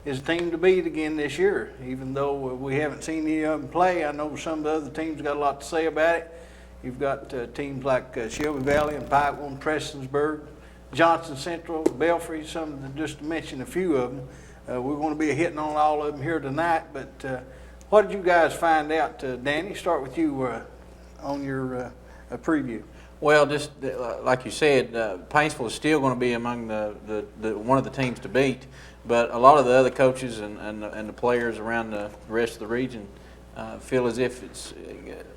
is a team to beat again this year. Even though we haven't seen any of them play, I know some of the other teams got a lot to say about it. You've got teams like Shelby Valley and Pikeville and Prestonsburg, Johnson Central, Belfry, just to mention a few of them. We're going to be hitting on all of them here tonight. But what did you guys find out, Danny? Start with you on your preview. Well, just like you said, Paintsville is still going to be among the one of the teams to beat, but a lot of the other coaches and the players around the rest of the region feel as if it's,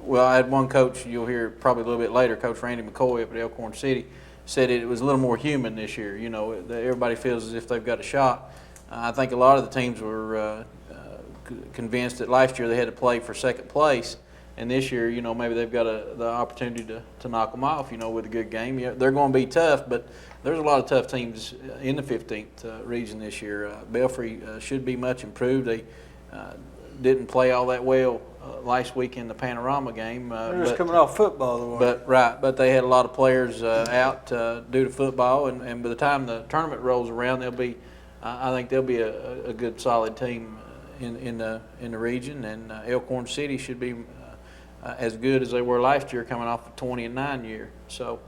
well, I had one coach, you'll hear probably a little bit later, Coach Randy McCoy up at Elkhorn City, said it was a little more human this year. You know, everybody feels as if they've got a shot. I think a lot of the teams were convinced that last year they had to play for second place. And this year, you know, maybe they've got the opportunity to knock them off, you know, with a good game. Yeah, they're going to be tough, but there's a lot of tough teams in the 15th region this year. Belfry should be much improved. They didn't play all that well last week in the Panorama game. They're just coming off football, though. But they had a lot of players out due to football, and by the time the tournament rolls around, they'll be, I think they'll be a good, solid team in the region, and Elkhorn City should be as good as they were last year, coming off a 20-9 year. So,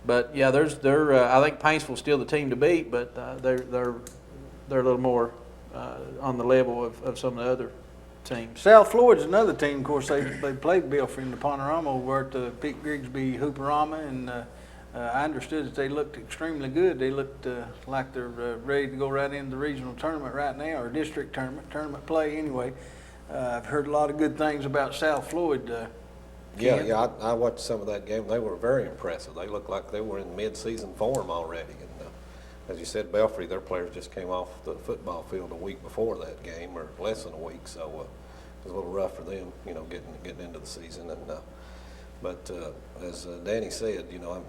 but yeah, I think Paintsville's still the team to beat, but they're a little more on the level of some of the other teams. South Floyd's another team. Of course, they played Belfry in the Panorama over at the Pete Grigsby Hooperama, and I understood that they looked extremely good. They looked like they're ready to go right into the regional tournament right now, or district tournament play anyway. I've heard a lot of good things about South Floyd. Yeah, I watched some of that game. They were very impressive. They looked like they were in mid-season form already. And as you said, Belfry, their players just came off the football field a week before that game, or less than a week. So it was a little rough for them, you know, getting into the season. And but as Danny said, you know,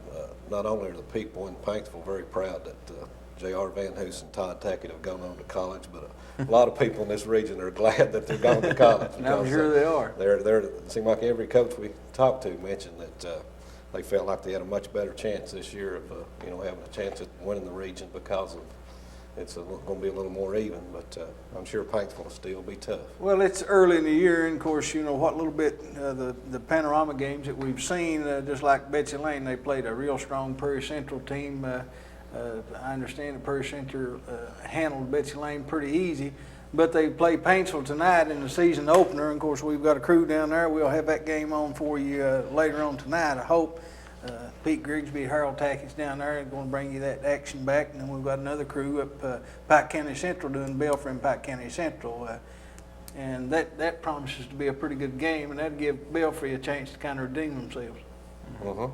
not only are the people in Paintsville very proud that J.R. Van Hoos and Todd Tackett have gone on to college, but a lot of people in this region are glad that they're going to college. I'm sure they are. It seemed like every coach we talked to mentioned that they felt like they had a much better chance this year of you know, having a chance at winning the region because of it's going to be a little more even. But I'm sure Paintsville will still be tough. Well, it's early in the year, and of course, you know what little bit the Panorama games that we've seen, just like Betsy Lane, they played a real strong Prairie Central team. I understand that Prairie Central handled Betsy Lane pretty easy, but they play Paintsville tonight in the season opener. And of course, we've got a crew down there. We'll have that game on for you later on tonight, I hope. Pete Grigsby, Harold Tackett's down there, going to bring you that action back. And then we've got another crew up Pike County Central doing Belfry and Pike County Central. And that promises to be a pretty good game, and that'll give Belfry a chance to kind of redeem themselves. Mm-hmm.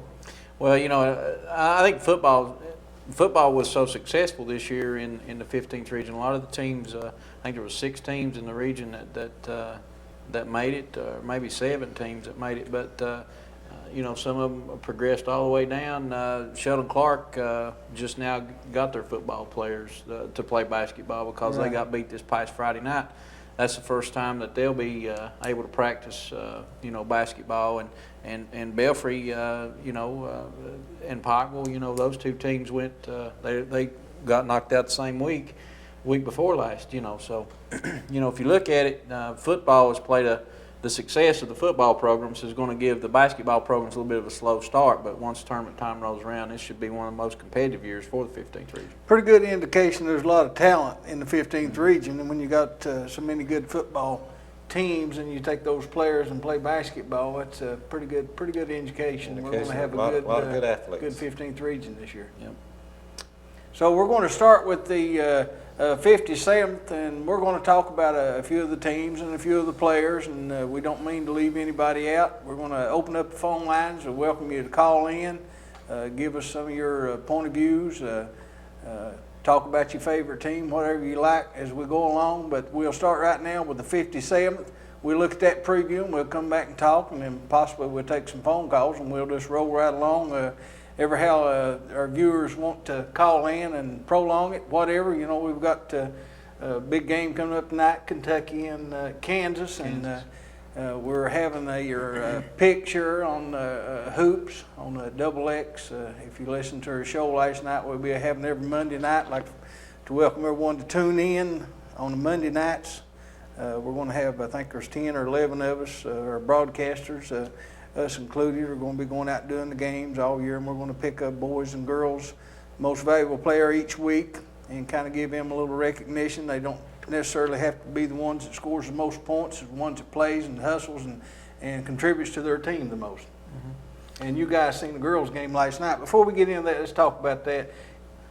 Well, you know, I think football was so successful this year in the 15th region. A lot of the teams, I think there were 6 teams in the region that made it, or maybe 7 teams that made it. But you know, some of them progressed all the way down. Sheldon Clark just now got their football players to play basketball because they got beat this past Friday night. That's the first time that they'll be able to practice, you know, basketball. And Belfry, you know, and Pikeville, you know, those 2 teams went. They got knocked out the same week before last. You know, so you know, if you look at it, football has played the success of the football programs is going to give the basketball programs a little bit of a slow start. But once tournament time rolls around, this should be one of the most competitive years for the 15th region. Pretty good indication there's a lot of talent in the 15th region, and when you got so many good football teams and you take those players and play basketball, it's a pretty good indication. We're going to have a good 15th region this year. Yep. So we're going to start with the 57th, and we're going to talk about a few of the teams and a few of the players, and we don't mean to leave anybody out. We're going to open up the phone lines and welcome you to call in, give us some of your point of views, talk about your favorite team, whatever you like as we go along. But we'll start right now with the 57th. We'll look at that preview, and we'll come back and talk, and then possibly we'll take some phone calls, and we'll just roll right along. Ever how our viewers want to call in and prolong it, whatever. You know, we've got a big game coming up tonight, Kentucky and Kansas, and we're having a picture on hoops on Double X. If you listened to our show last night, we'll be having every Monday night, like to welcome everyone to tune in on the Monday nights. We're going to have, I think there's 10 or 11 of us, our broadcasters, us included, are going to be going out doing the games all year, and we're going to pick up boys and girls, most valuable player each week, and kind of give them a little recognition. They don't necessarily have to be the ones that scores the most points, the ones that plays and hustles and contributes to their team the most. And you guys seen the girls' game last night. Before we get into that, let's talk about that.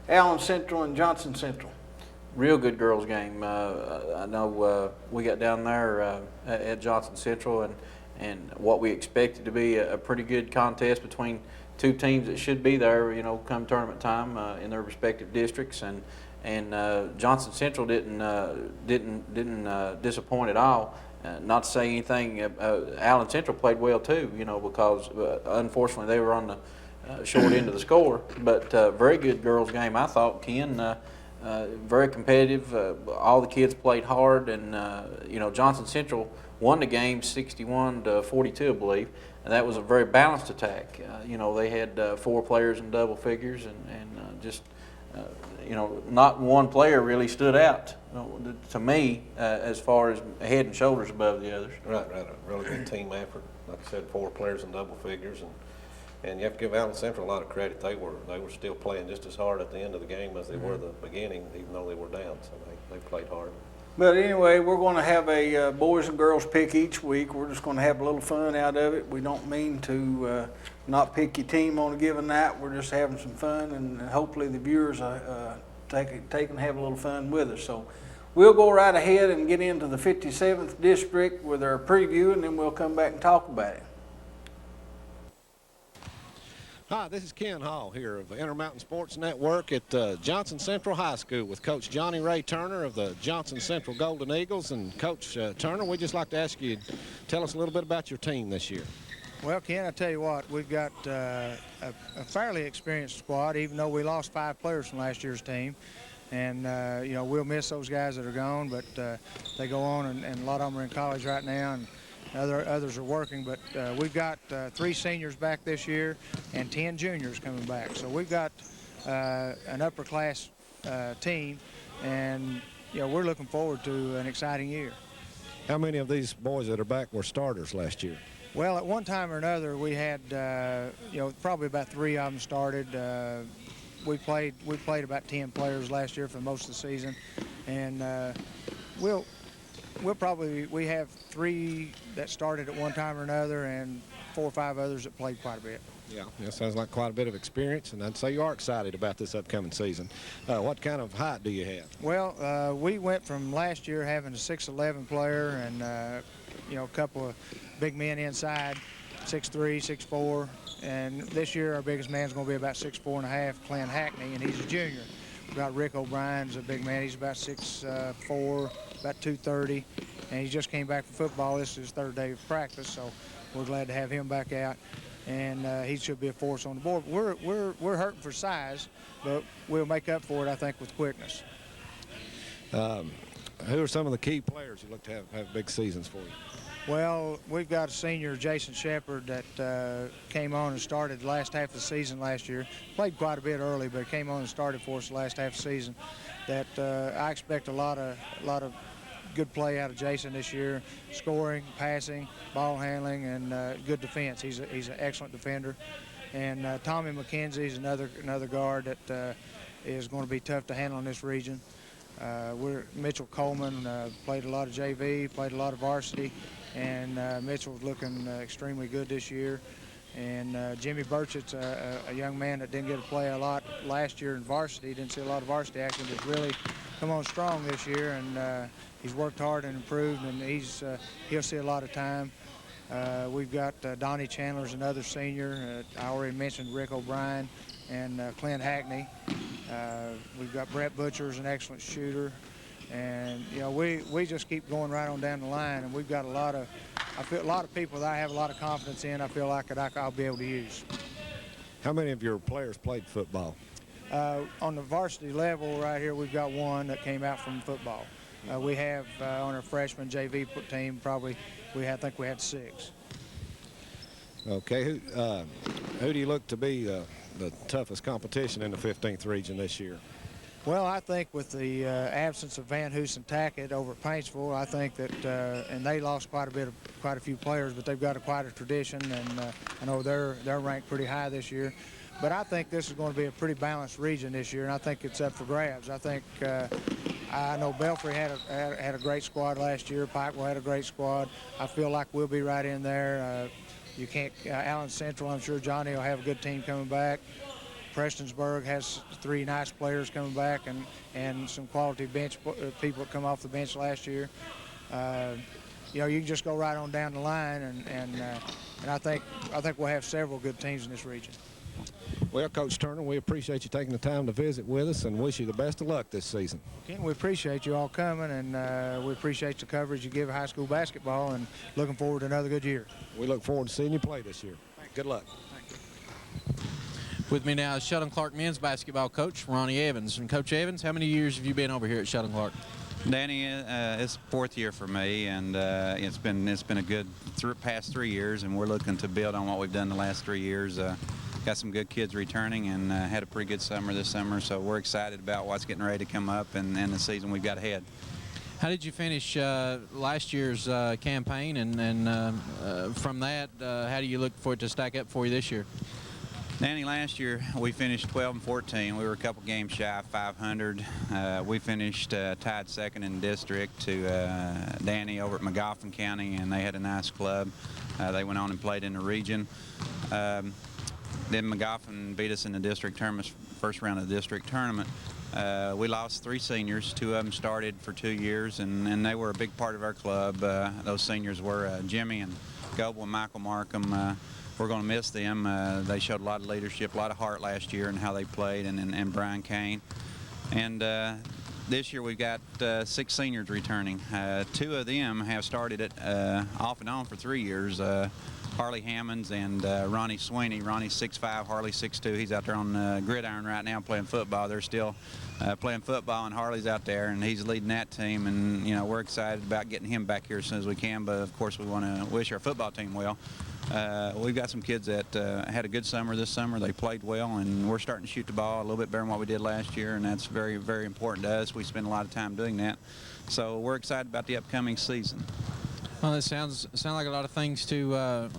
Allen Central and Johnson Central. Real good girls' game. I know we got down there at Johnson Central, and what we expected to be a pretty good contest between two teams that should be there, you know, come tournament time in their respective districts. And Johnson Central didn't disappoint at all. Not to say anything, Allen Central played well too, you know, because unfortunately they were on the short end of the score. But very good girls' game, I thought. Ken, very competitive. All the kids played hard, and you know, Johnson Central won the game 61-42, I believe, and that was a very balanced attack. You know, they had 4 players in double figures, and just you know, not one player really stood out to me as far as head and shoulders above the others. Right. A really good team effort. Like I said, 4 players in double figures, and you have to give Allen Central a lot of credit. They were still playing just as hard at the end of the game as they were at the beginning, even though they were down. So they played hard. But anyway, we're going to have a boys and girls pick each week. We're just going to have a little fun out of it. We don't mean to not pick your team on a given night. We're just having some fun, and hopefully the viewers take and have a little fun with us. So we'll go right ahead and get into the 57th district with our preview, and then we'll come back and talk about it. Hi, this is Ken Hall here of the Intermountain Sports Network at Johnson Central High School with Coach Johnny Ray Turner of the Johnson Central Golden Eagles. And Coach Turner, we'd just like to ask you, tell us a little bit about your team this year. Well, Ken, I tell you what, we've got a fairly experienced squad, even though we lost 5 players from last year's team. And, you know, we'll miss those guys that are gone, but they go on, and a lot of them are in college right now, and others are working. But we've got 3 seniors back this year and 10 juniors coming back. So we've got an upper-class team, and, you know, we're looking forward to an exciting year. How many of these boys that are back were starters last year? Well, at one time or another, we had, you know, probably about 3 of them started. We played about 10 players last year for most of the season, and we have 3 that started at one time or another, and 4 or 5 others that played quite a bit. Yeah, that sounds like quite a bit of experience, and I'd say you are excited about this upcoming season. What kind of height do you have? Well, we went from last year having a 6'11" player and you know, a couple of big men inside, 6'3", 6'4", and this year our biggest man's going to be about 6'4.5", Clint Hackney, and he's a junior. We've got Rick O'Brien's a big man. He's about 6'4", about 230, and he just came back from football. This is his 3rd day of practice, so we're glad to have him back out, and he should be a force on the board. We're hurting for size, but we'll make up for it, I think, with quickness. Who are some of the key players you look to have big seasons for you? Well, we've got a senior, Jason Shepard, that came on and started the last half of the season last year. Played quite a bit early, but came on and started for us the last half of the season. That I expect a lot of good play out of Jason this year, scoring, passing, ball handling, and good defense. He's an excellent defender. And Tommy McKenzie's another guard that is going to be tough to handle in this region. Mitchell Coleman played a lot of JV, played a lot of varsity, and Mitchell's looking extremely good this year. And Jimmy Burchett's a young man that didn't get to play a lot last year in varsity, didn't see a lot of varsity action, but really come on strong this year, and he's worked hard and improved, and he'll see a lot of time. We've got Donny Chandler's another senior. I already mentioned Rick O'Brien and Clint Hackney. We've got Brett Butcher's an excellent shooter. And, you know, we just keep going right on down the line, and we've got a lot of people that I have a lot of confidence in. I feel like that I'll be able to use. How many of your players played football? On the varsity level right here, we've got 1 that came out from football. We have on our freshman JV team I think we had 6. Okay, who do you look to be the toughest competition in the 15th region this year? Well, I think with the absence of Van Hoos and Tackett over at Paintsville, I think that, and they lost quite a few players, but they've got quite a tradition, and I know they're ranked pretty high this year. But I think this is going to be a pretty balanced region this year, and I think it's up for grabs. I think I know Belfry had a great squad last year. Pikeville had a great squad. I feel like we'll be right in there. You can't Allen Central. I'm sure Johnny will have a good team coming back. Prestonsburg has 3 nice players coming back, and some quality bench people that come off the bench last year. You know, you can just go right on down the line, and I think we'll have several good teams in this region. Well, Coach Turner, we appreciate you taking the time to visit with us and wish you the best of luck this season. Ken, we appreciate you all coming, and we appreciate the coverage you give high school basketball, and looking forward to another good year. We look forward to seeing you play this year. Good luck. With me now is Sheldon Clark men's basketball coach Ronnie Evans. And Coach Evans, how many years have you been over here at Sheldon Clark? Danny, it's 4th year for me, and it's been a good past 3 years, and we're looking to build on what we've done the last 3 years. Got some good kids returning, and had a pretty good summer this summer, so we're excited about what's getting ready to come up and the season we've got ahead. How did you finish last year's campaign, and from that, how do you look for it to stack up for you this year? Danny, last year we finished 12-14. We were a couple games shy of 500. We finished tied 2nd in district to Danny over at McGoffin County, and they had a nice club. They went on and played in the region. Then McGoffin beat us in the district tournament, first round of the district tournament. We lost 3 seniors. 2 of them started for 2 years, and they were a big part of our club. Those seniors were Jimmy and Goble and Michael Markham. We're going to miss them. They showed a lot of leadership, a lot of heart last year in how they played, and Brian Kane. And this year we've got 6 seniors returning. 2 of them have started it off and on for 3 years. Harley Hammonds and Ronnie Sweeney. Ronnie's 6'5", Harley 6'2". He's out there on the gridiron right now playing football. They're still playing football, and Harley's out there, and he's leading that team. And, you know, we're excited about getting him back here as soon as we can, but, of course, we want to wish our football team well. We've got some kids that had a good summer this summer. They played well, and we're starting to shoot the ball a little bit better than what we did last year, and that's very, very important to us. We spend a lot of time doing that. So we're excited about the upcoming season. Well, that sound like a lot of things to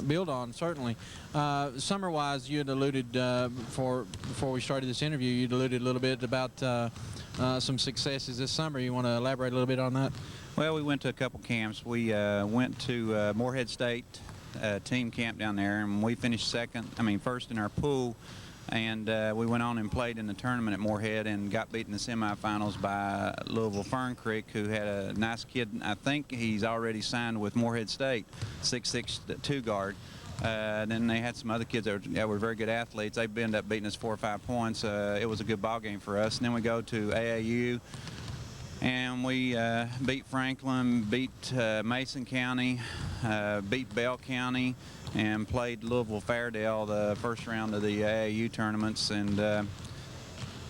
build on, certainly. Summer-wise, you had alluded, before we started this interview, you'd alluded a little bit about some successes this summer. You want to elaborate a little bit on that? Well, we went to a couple camps. We went to Morehead State team camp down there, and we finished first in our pool. And we went on and played in the tournament at Morehead and got beat in the semifinals by Louisville Fern Creek, who had a nice kid. I think he's already signed with Morehead State, 6'6", 2 guard. Then they had some other kids that were very good athletes. They ended up beating us 4 or 5 points. It was a good ball game for us. And then we go to AAU, and we beat Franklin, beat Mason County, beat Bell County, and played Louisville Fairdale the first round of the AAU tournaments, and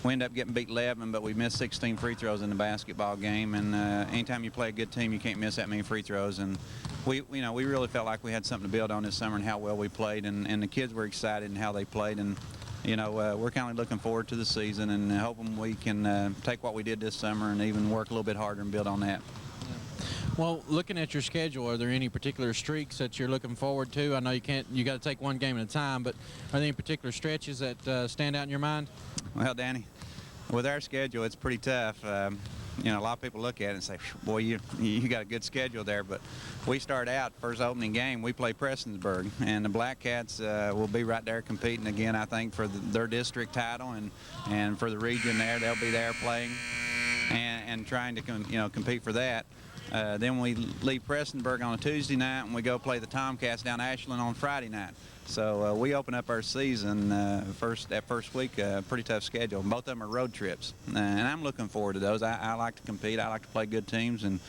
we ended up getting beat 11, but we missed 16 free throws in the basketball game. And anytime you play a good team, you can't miss that many free throws. And we really felt like we had something to build on this summer and how well we played, and the kids were excited in how they played. And we're kind of looking forward to the season and hoping we can take what we did this summer and even work a little bit harder and build on that. Well, looking at your schedule, are there any particular streaks that you're looking forward to? I know you got to take one game at a time, but are there any particular stretches that stand out in your mind? Well, Danny, with our schedule, it's pretty tough. A lot of people look at it and say, boy, you got a good schedule there. But we start out, first opening game, we play Prestonsburg. And the Black Cats will be right there competing again, I think, for their district title. And for the region there, they'll be there playing and trying to compete for that. Then we leave Prestonsburg on a Tuesday night, and we go play the Tomcats down Ashland on Friday night. So we open up our season that first week, pretty tough schedule. Both of them are road trips, and I'm looking forward to those. I like to compete. I like to play good teams, and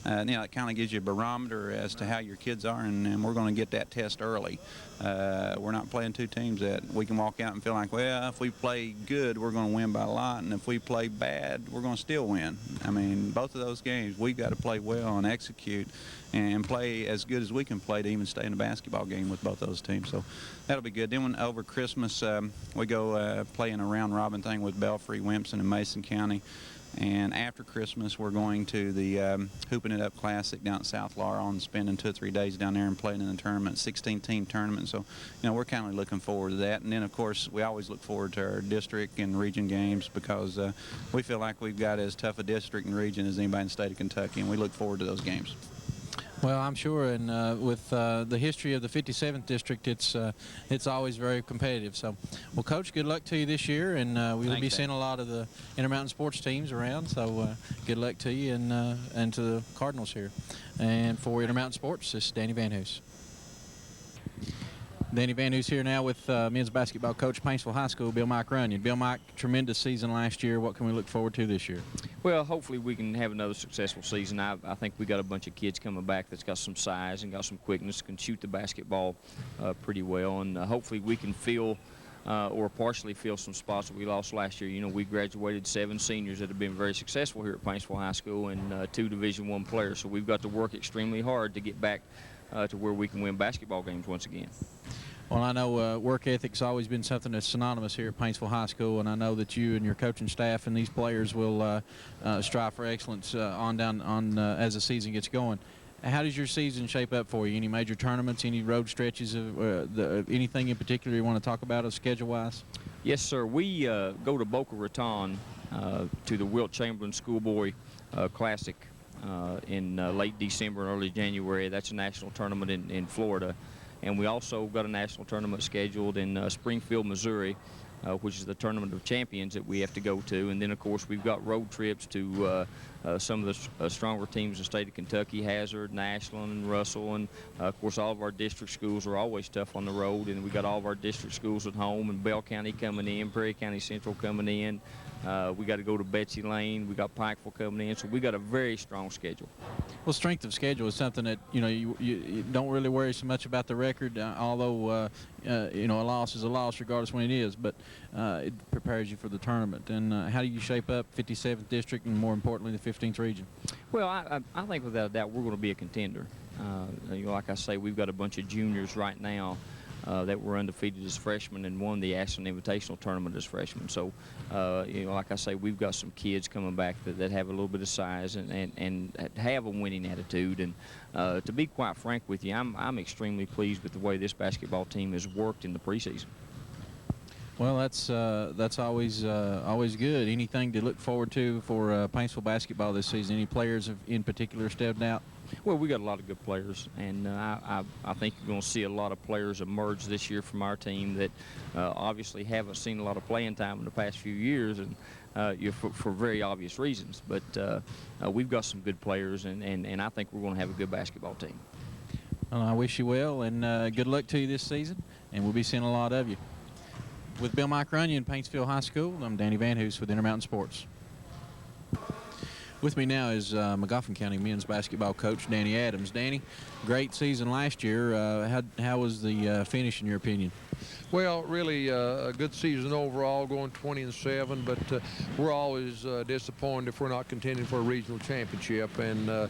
it kind of gives you a barometer as to how your kids are, and we're going to get that test early. We're not playing 2 teams that we can walk out and feel like, well, if we play good, we're going to win by a lot, and if we play bad, we're going to still win. I mean, both of those games, we've got to play well. well and execute and play as good as we can play to even stay in a basketball game with both those teams. So that'll be good. Then when over Christmas, we go play in a round-robin thing with Belfry, Wimpson, and Mason County. And after Christmas, we're going to the Hooping It Up Classic down at South Laurel and spending 2 or 3 days down there and playing in the tournament, 16-team tournament. So, we're kind of looking forward to that. And then, of course, we always look forward to our district and region games because we feel like we've got as tough a district and region as anybody in the state of Kentucky, and we look forward to those games. Well, I'm sure, and with the history of the 57th district, it's always very competitive. So, well, Coach, good luck to you this year, and we'll be seeing a lot of the Intermountain sports teams around. So, good luck to you and to the Cardinals here. And for Intermountain Sports, this is Danny Van Hoos. Danny Van Hoos here now with men's basketball coach, Paintsville High School, Bill Mike Runyon. Bill Mike, tremendous season last year. What can we look forward to this year? Well, hopefully we can have another successful season. I think we got a bunch of kids coming back that's got some size and got some quickness, can shoot the basketball pretty well, and hopefully we can fill or partially fill some spots that we lost last year. We graduated 7 seniors that have been very successful here at Paintsville High School and 2 Division I players, so we've got to work extremely hard to get back to where we can win basketball games once again. Well, I know work ethic's always been something that's synonymous here at Paintsville High School, and I know that you and your coaching staff and these players will strive for excellence as the season gets going. How does your season shape up for you? Any major tournaments, any road stretches, anything in particular you want to talk about schedule-wise? Yes, sir. We go to Boca Raton to the Wilt Chamberlain Schoolboy Classic in late December and early January. That's a national tournament in Florida. And we also got a national tournament scheduled in Springfield, Missouri, which is the Tournament of Champions that we have to go to. And then, of course, we've got road trips to some of the stronger teams in the state of Kentucky, Hazard, Ashland, and Russell. And, of course, all of our district schools are always tough on the road. And we got all of our district schools at home, and Bell County coming in, Prairie County Central coming in. We got to go to Betsy Lane. We got Pikeville coming in. So we got a very strong schedule. Well, strength of schedule is something that, you don't really worry so much about the record, although, a loss is a loss regardless when it is, but it prepares you for the tournament. And how do you shape up 57th District and, more importantly, the 15th Region? Well, I think without a doubt we're going to be a contender. Like I say, we've got a bunch of juniors right now that were undefeated as freshmen and won the Ashland Invitational Tournament as freshmen. So, like I say, we've got some kids coming back that have a little bit of size and have a winning attitude. And to be quite frank with you, I'm extremely pleased with the way this basketball team has worked in the preseason. Well, that's always good. Anything to look forward to for Paintsville basketball this season? Any players in particular stepped out? Well, we got a lot of good players, and I think you're going to see a lot of players emerge this year from our team that obviously haven't seen a lot of playing time in the past few years, and for very obvious reasons. But we've got some good players, and I think we're going to have a good basketball team. Well, I wish you well, and good luck to you this season, and we'll be seeing a lot of you. With Bill Mike Runyon, Paintsville High School, I'm Danny Van Hoos with Intermountain Sports. With me now is Magoffin County men's basketball coach Danny Adams. Danny, great season last year. How was the finish in your opinion? Well, really a good season overall, going 20-7, but we're always disappointed if we're not contending for a regional championship. And a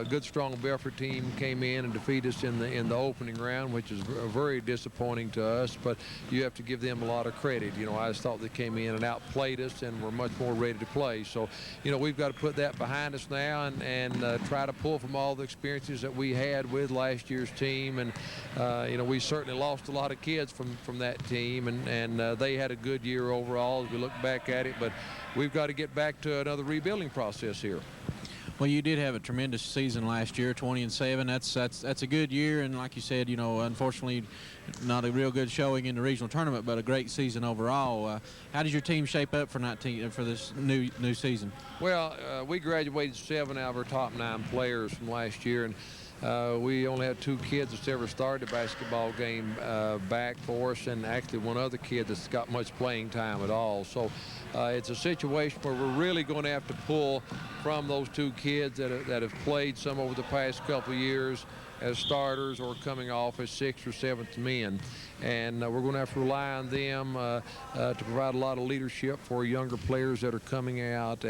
good, strong Belfort team came in and defeated us in the opening round, which is very disappointing to us. But you have to give them a lot of credit. I just thought they came in and outplayed us and were much more ready to play. So, we've got to put that behind us now and try to pull from all the experiences that we had with last year's team. And we certainly lost a lot of kids from that team, and they had a good year overall as we look back at it, but we've got to get back to another rebuilding process here. Well, you did have a tremendous season last year, 20-7. That's a good year, and like you said, unfortunately, not a real good showing in the regional tournament, but a great season overall. How does your team shape up for this new season? Well, we graduated 7 out of our top 9 players from last year, and we only had 2 kids that's ever started a basketball game back for us, and actually one other kid that's got much playing time at all. So it's a situation where we're really going to have to pull from those 2 kids that have played some over the past couple of years as starters or coming off as 6th or 7th men. And we're going to have to rely on them to provide a lot of leadership for younger players that are coming out,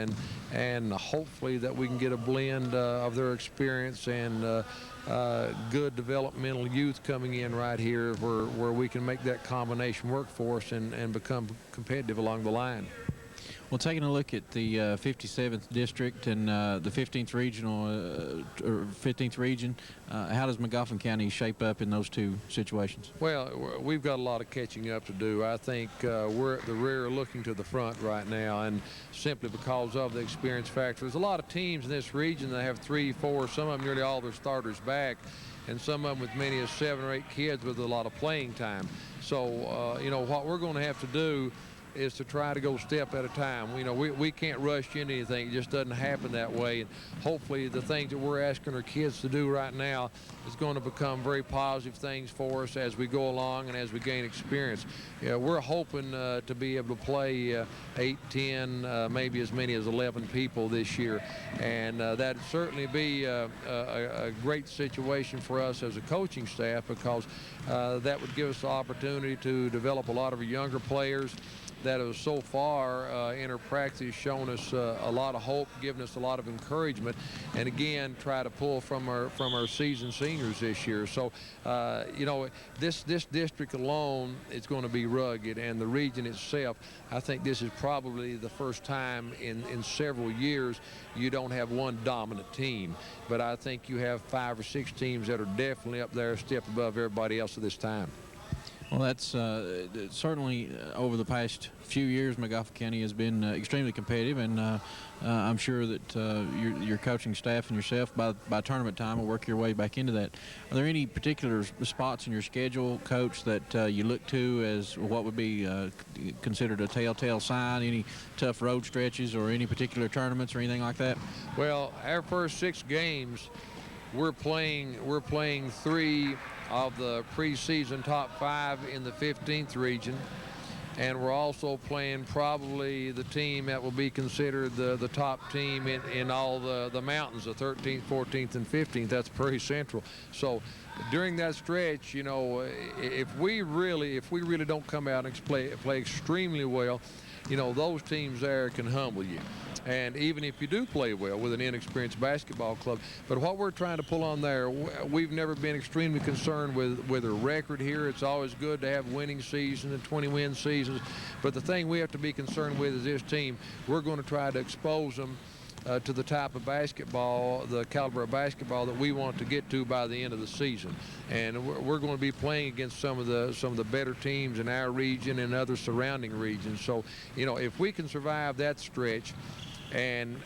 and hopefully that we can get a blend of their experience and good developmental youth coming in right here where we can make that combination work for us and become competitive along the line. Well, taking a look at the 57th district and the 15th regional or 15th region, how does Magoffin County shape up in those two situations? Well, we've got a lot of catching up to do. I think we're at the rear looking to the front right now, and simply because of the experience factor. There's a lot of teams in this region that have 3, 4, some of them nearly all their starters back, and some of them with many as 7 or 8 kids with a lot of playing time. So, you know, what we're going to have to do is to try to go step at a time. You know, we can't rush into anything. It just doesn't happen that way. And hopefully the things that we're asking our kids to do right now is going to become very positive things for us as we go along and as we gain experience. Yeah, we're hoping to be able to play 8, 10, maybe as many as 11 people this year. And that'd certainly be a great situation for us as a coaching staff, because that would give us the opportunity to develop a lot of younger players that have so far in our practice shown us a lot of hope, given us a lot of encouragement, and again try to pull from our seasoned seniors this year. So you know, this district alone is going to be rugged, and the region itself, I think this is probably the first time in several years you don't have one dominant team, but I think you have 5 or 6 teams that are definitely up there a step above everybody else at this time. Well, that's certainly over the past few years, Magoffin County has been extremely competitive, and I'm sure that your coaching staff and yourself by tournament time will work your way back into that. Are there any particular spots in your schedule, Coach, that you look to as what would be considered a telltale sign? Any tough road stretches or any particular tournaments or anything like that? Well, our first 6 games, we're playing 3 of the preseason top 5 in the 15th region, and we're also playing probably the team that will be considered the top team in all the mountains, the 13th, 14th, and 15th. That's Prairie Central. So during that stretch, you know, if we really don't come out and play extremely well, you know, those teams there can humble you. And even if you do play well with an inexperienced basketball club. But what we're trying to pull on there, we've never been extremely concerned with a record here. It's always good to have winning seasons and 20-win seasons. But the thing we have to be concerned with is this team. We're going to try to expose them to the type of basketball, the caliber of basketball that we want to get to by the end of the season. And we're going to be playing against some of the better teams in our region and other surrounding regions. So, you know, if we can survive that stretch and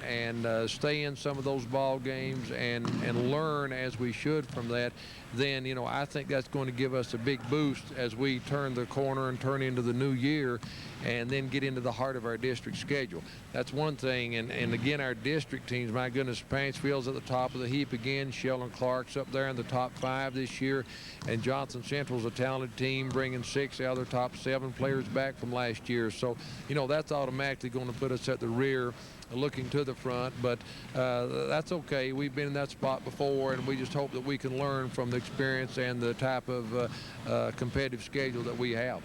stay in some of those ball games and learn as we should from that, then, you know, I think that's going to give us a big boost as we turn the corner and turn into the new year and then get into the heart of our district schedule. That's one thing. And again, our district teams, my goodness, Paintsville's at the top of the heap again. Sheldon Clark's up there in the top 5 this year. And Johnson Central's a talented team, bringing 6 out of their top 7 players back from last year. So, you know, that's automatically going to put us at the rear, looking to the front, but that's okay. We've been in that spot before, and we just hope that we can learn from the experience and the type of competitive schedule that we have.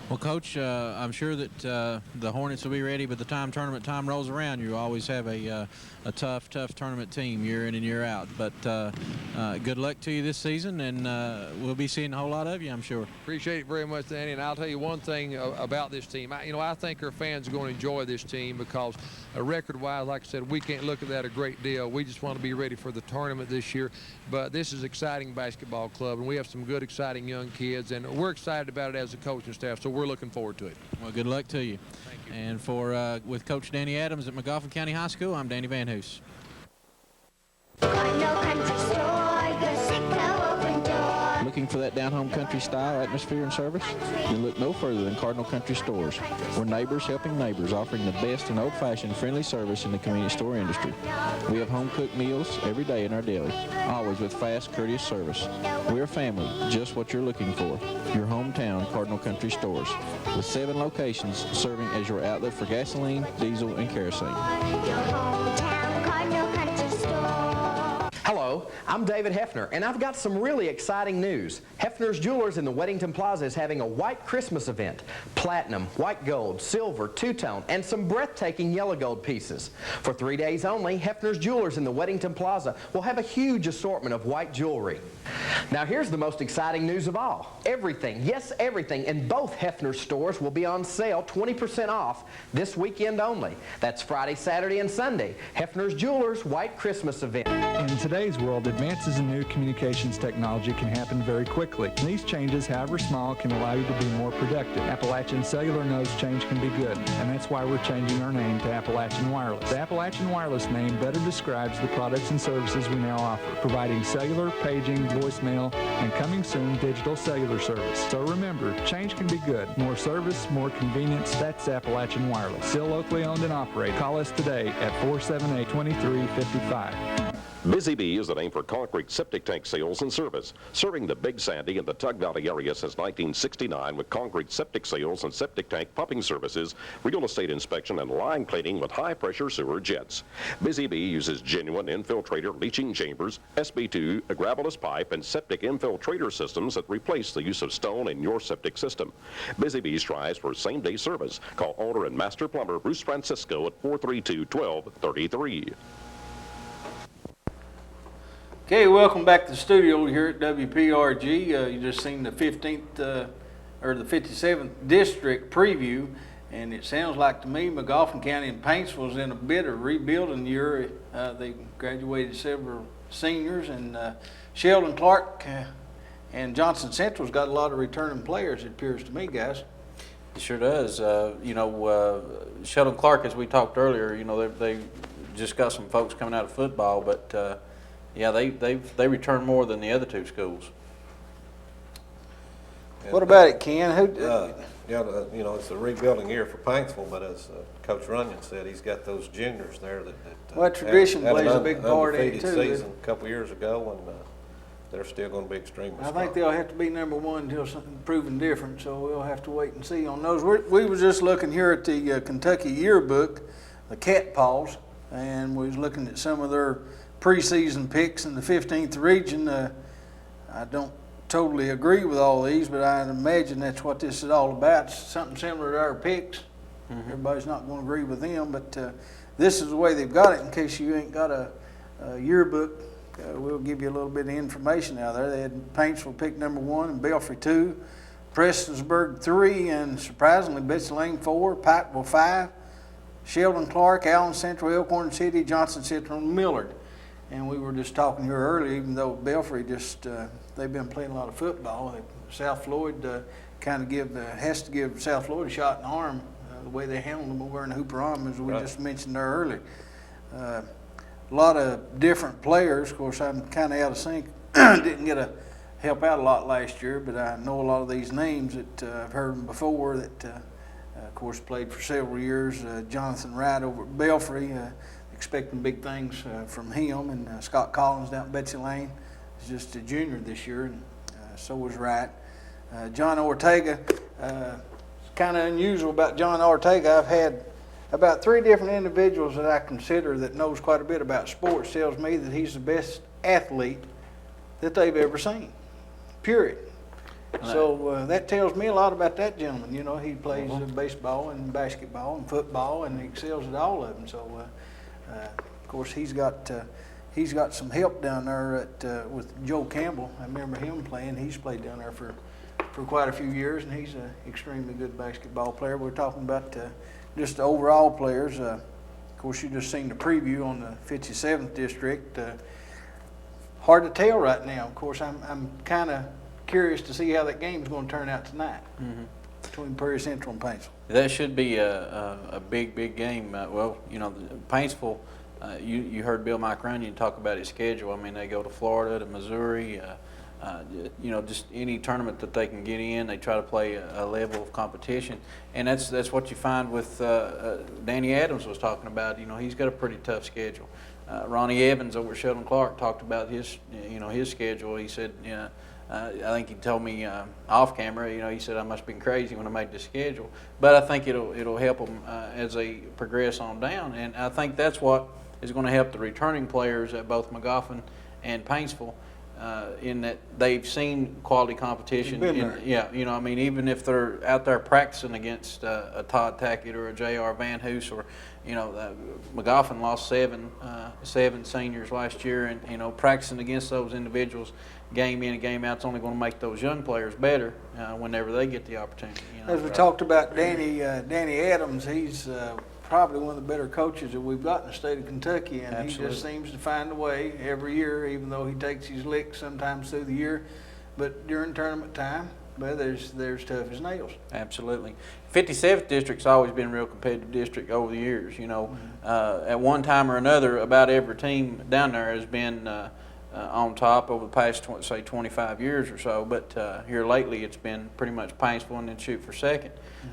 Well, Coach, I'm sure that the Hornets will be ready by the time tournament time rolls around. You always have a tough tournament team year in and year out. But good luck to you this season, and we'll be seeing a whole lot of you, I'm sure. Appreciate it very much, Danny. And I'll tell you one thing about this team. I think our fans are going to enjoy this team because record-wise, like I said, we can't look at that a great deal. We just want to be ready for the tournament this year. But this is an exciting basketball club, and we have some good, exciting young kids, and we're excited about it as a coaching staff. So we're looking forward to it. Well, good luck to you. Thank you. And with Coach Danny Adams at Magoffin County High School, I'm Danny Van Hoos. Looking for that down-home country style, atmosphere, and service? Then look no further than Cardinal Country Stores. We're neighbors helping neighbors, offering the best and old-fashioned friendly service in the convenience store industry. We have home-cooked meals every day in our deli, always with fast, courteous service. We're a family, just what you're looking for. Your hometown Cardinal Country Stores, with 7 locations serving as your outlet for gasoline, diesel, and kerosene. Hello, I'm David Hefner, and I've got some really exciting news. Hefner's Jewelers in the Weddington Plaza is having a white Christmas event. Platinum, white gold, silver, two-tone, and some breathtaking yellow gold pieces. For 3 days only, Hefner's Jewelers in the Weddington Plaza will have a huge assortment of white jewelry. Now here's the most exciting news of all. Everything, yes everything, in both Hefner's stores will be on sale 20% off this weekend only. That's Friday, Saturday, and Sunday. Hefner's Jewelers White Christmas event. In today's world, advances in new communications technology can happen very quickly. And these changes, however small, can allow you to be more productive. Appalachian Cellular knows change can be good, and that's why we're changing our name to Appalachian Wireless. The Appalachian Wireless name better describes the products and services we now offer, providing cellular, paging, voicemail, and coming soon, digital cellular service. So remember, change can be good. More service, more convenience, that's Appalachian Wireless. Still locally owned and operated. Call us today at 478-2355. Busy Bee is the name for concrete septic tank sales and service, serving the Big Sandy and the Tug Valley area since 1969 with concrete septic sales and septic tank pumping services, real estate inspection, and line cleaning with high-pressure sewer jets. Busy Bee uses genuine infiltrator leaching chambers, SB2, a gravelous pipe, and septic infiltrator systems that replace the use of stone in your septic system. Busy Bee strives for same-day service. Call owner and master plumber Bruce Francisco at 432-1233. Okay, welcome back to the studio here at WPRG. You just seen the 15th or the 57th district preview, and it sounds like to me McGoffin County and Paintsville is in a bit of rebuilding year. They graduated several seniors, and Sheldon Clark and Johnson Central's got a lot of returning players, it appears to me, guys. It sure does. Sheldon Clark, as we talked earlier, they just got some folks coming out of football, but yeah, they return more than the other two schools. What about it, Ken? It's a rebuilding year for Paintsville, but as Coach Runyon said, he's got those juniors there that well, tradition plays a big part in it too. Season a couple years ago, and they're still going to be extremely strong. I think they'll have to be number one until something proven different, so we'll have to wait and see on those. We was just looking here at the Kentucky yearbook, the Cat Paws, and we was looking at some of their preseason picks in the 15th region. I don't totally agree with all these, but I imagine that's what this is all about. It's something similar to our picks. Mm-hmm. Everybody's not going to agree with them, but this is the way they've got it. In case you ain't got a yearbook, we'll give you a little bit of information out there. They had Paintsville pick number 1 and Belfry 2, Prestonsburg 3, and surprisingly Betsy Lane 4, Pikeville 5, Sheldon Clark, Allen Central, Elkhorn City, Johnson Central, and Millard. And we were just talking here earlier, even though Belfry they've been playing a lot of football. South Floyd has to give South Floyd a shot in the arm, the way they handled them over in Hooper Arm, as we just mentioned there earlier. A lot of different players. Of course, I'm kind of out of sync. Didn't get to help out a lot last year, but I know a lot of these names that I've heard them before that, of course, played for several years. Jonathan Wright over at Belfry, expecting big things from him, and Scott Collins down at Betsy Lane is just a junior this year, and so was Wright. John Ortega, it's kind of unusual about John Ortega. I've had about 3 different individuals that I consider that knows quite a bit about sports tells me that he's the best athlete that they've ever seen, period. So that tells me a lot about that gentleman. He plays baseball and basketball and football, and he excels at all of them. So of course, he's got some help down there with Joe Campbell. I remember him playing. He's played down there for quite a few years, and he's an extremely good basketball player. We're talking about just the overall players. Of course, you just seen the preview on the 57th district. Hard to tell right now. Of course, I'm kind of curious to see how that game's going to turn out tonight between Prairie Central and Paintsville. That should be a big game. Paintsville, you heard Bill Mike Runyon talk about his schedule. I mean, they go to Florida, to Missouri, just any tournament that they can get in, they try to play a level of competition. And that's what you find with Danny Adams was talking about. He's got a pretty tough schedule. Ronnie Evans over at Sheldon Clark talked about his schedule. He said, I think he told me off camera, he said I must have been crazy when I made the schedule. But I think it'll help them as they progress on down. And I think that's what is going to help the returning players at both McGoffin and Paintsville. In that they've seen quality competition. Been there. Yeah, you know, I mean, even if they're out there practicing against a Todd Tackett or a J.R. Van Hoos, or, you know, McGoffin lost seven seniors last year, and, you know, practicing against those individuals game in and game out is only going to make those young players better whenever they get the opportunity. You know, As we talked about Danny Adams, he's probably one of the better coaches that we've got in the state of Kentucky, and Absolutely. he just seems to find a way every year, even though he takes his licks sometimes through the year. But during tournament time, well, there's tough as nails. Absolutely. 57th district's always been a real competitive district over the years. You know, at one time or another, about every team down there has been on top over the past, say, 25 years or so. But here lately, it's been pretty much Paintsville and then shoot for second.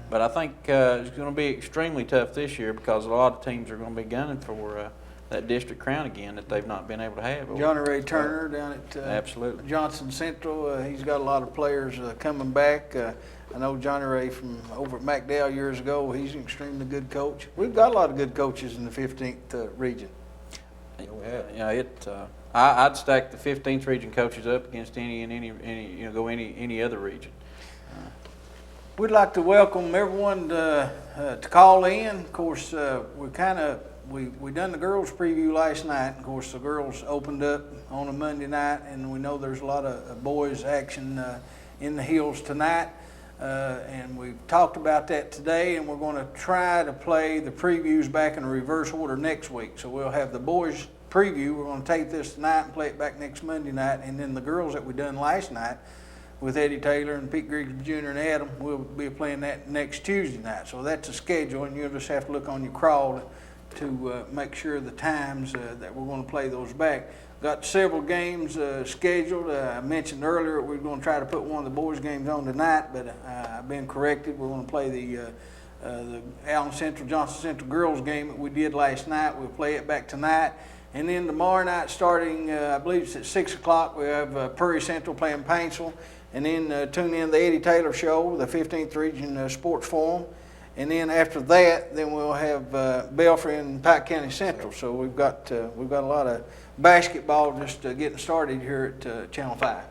But I think it's going to be extremely tough this year because a lot of teams are going to be gunning for that district crown again that they've not been able to have. Johnny Ray Turner down at Absolutely. Johnson Central, he's got a lot of players coming back. I know Johnny Ray from over at McDowell years ago. He's an extremely good coach. We've got a lot of good coaches in the 15th region. Yeah, I'd stack the 15th region coaches up against any other region. We'd like to welcome everyone to call in. Of course, we done the girls preview last night. Of course, the girls opened up on a Monday night, and we know there's a lot of boys action in the hills tonight. And we've talked about that today, and we're going to try to play the previews back in reverse order next week. So we'll have the boys preview. We're going to tape this tonight and play it back next Monday night, and then the girls that we done last night with Eddie Taylor and Pete Griggs Jr. and Adam, we'll be playing that next Tuesday night. So that's a schedule, and you'll just have to look on your crawl to make sure the times that we're going to play those back. Got several games scheduled. I mentioned earlier we're going to try to put one of the boys' games on tonight, but I've been corrected. We're going to play the Allen Central, Johnson Central girls game that we did last night. We'll play it back tonight. And then tomorrow night, starting, I believe it's at 6 o'clock, we have Prairie Central playing Paintsville. And then tune in the Eddie Taylor Show, the 15th Region Sports Forum. And then after that, then we'll have Belfry and Pike County Central. So we've got a lot of basketball just getting started here at Channel 5.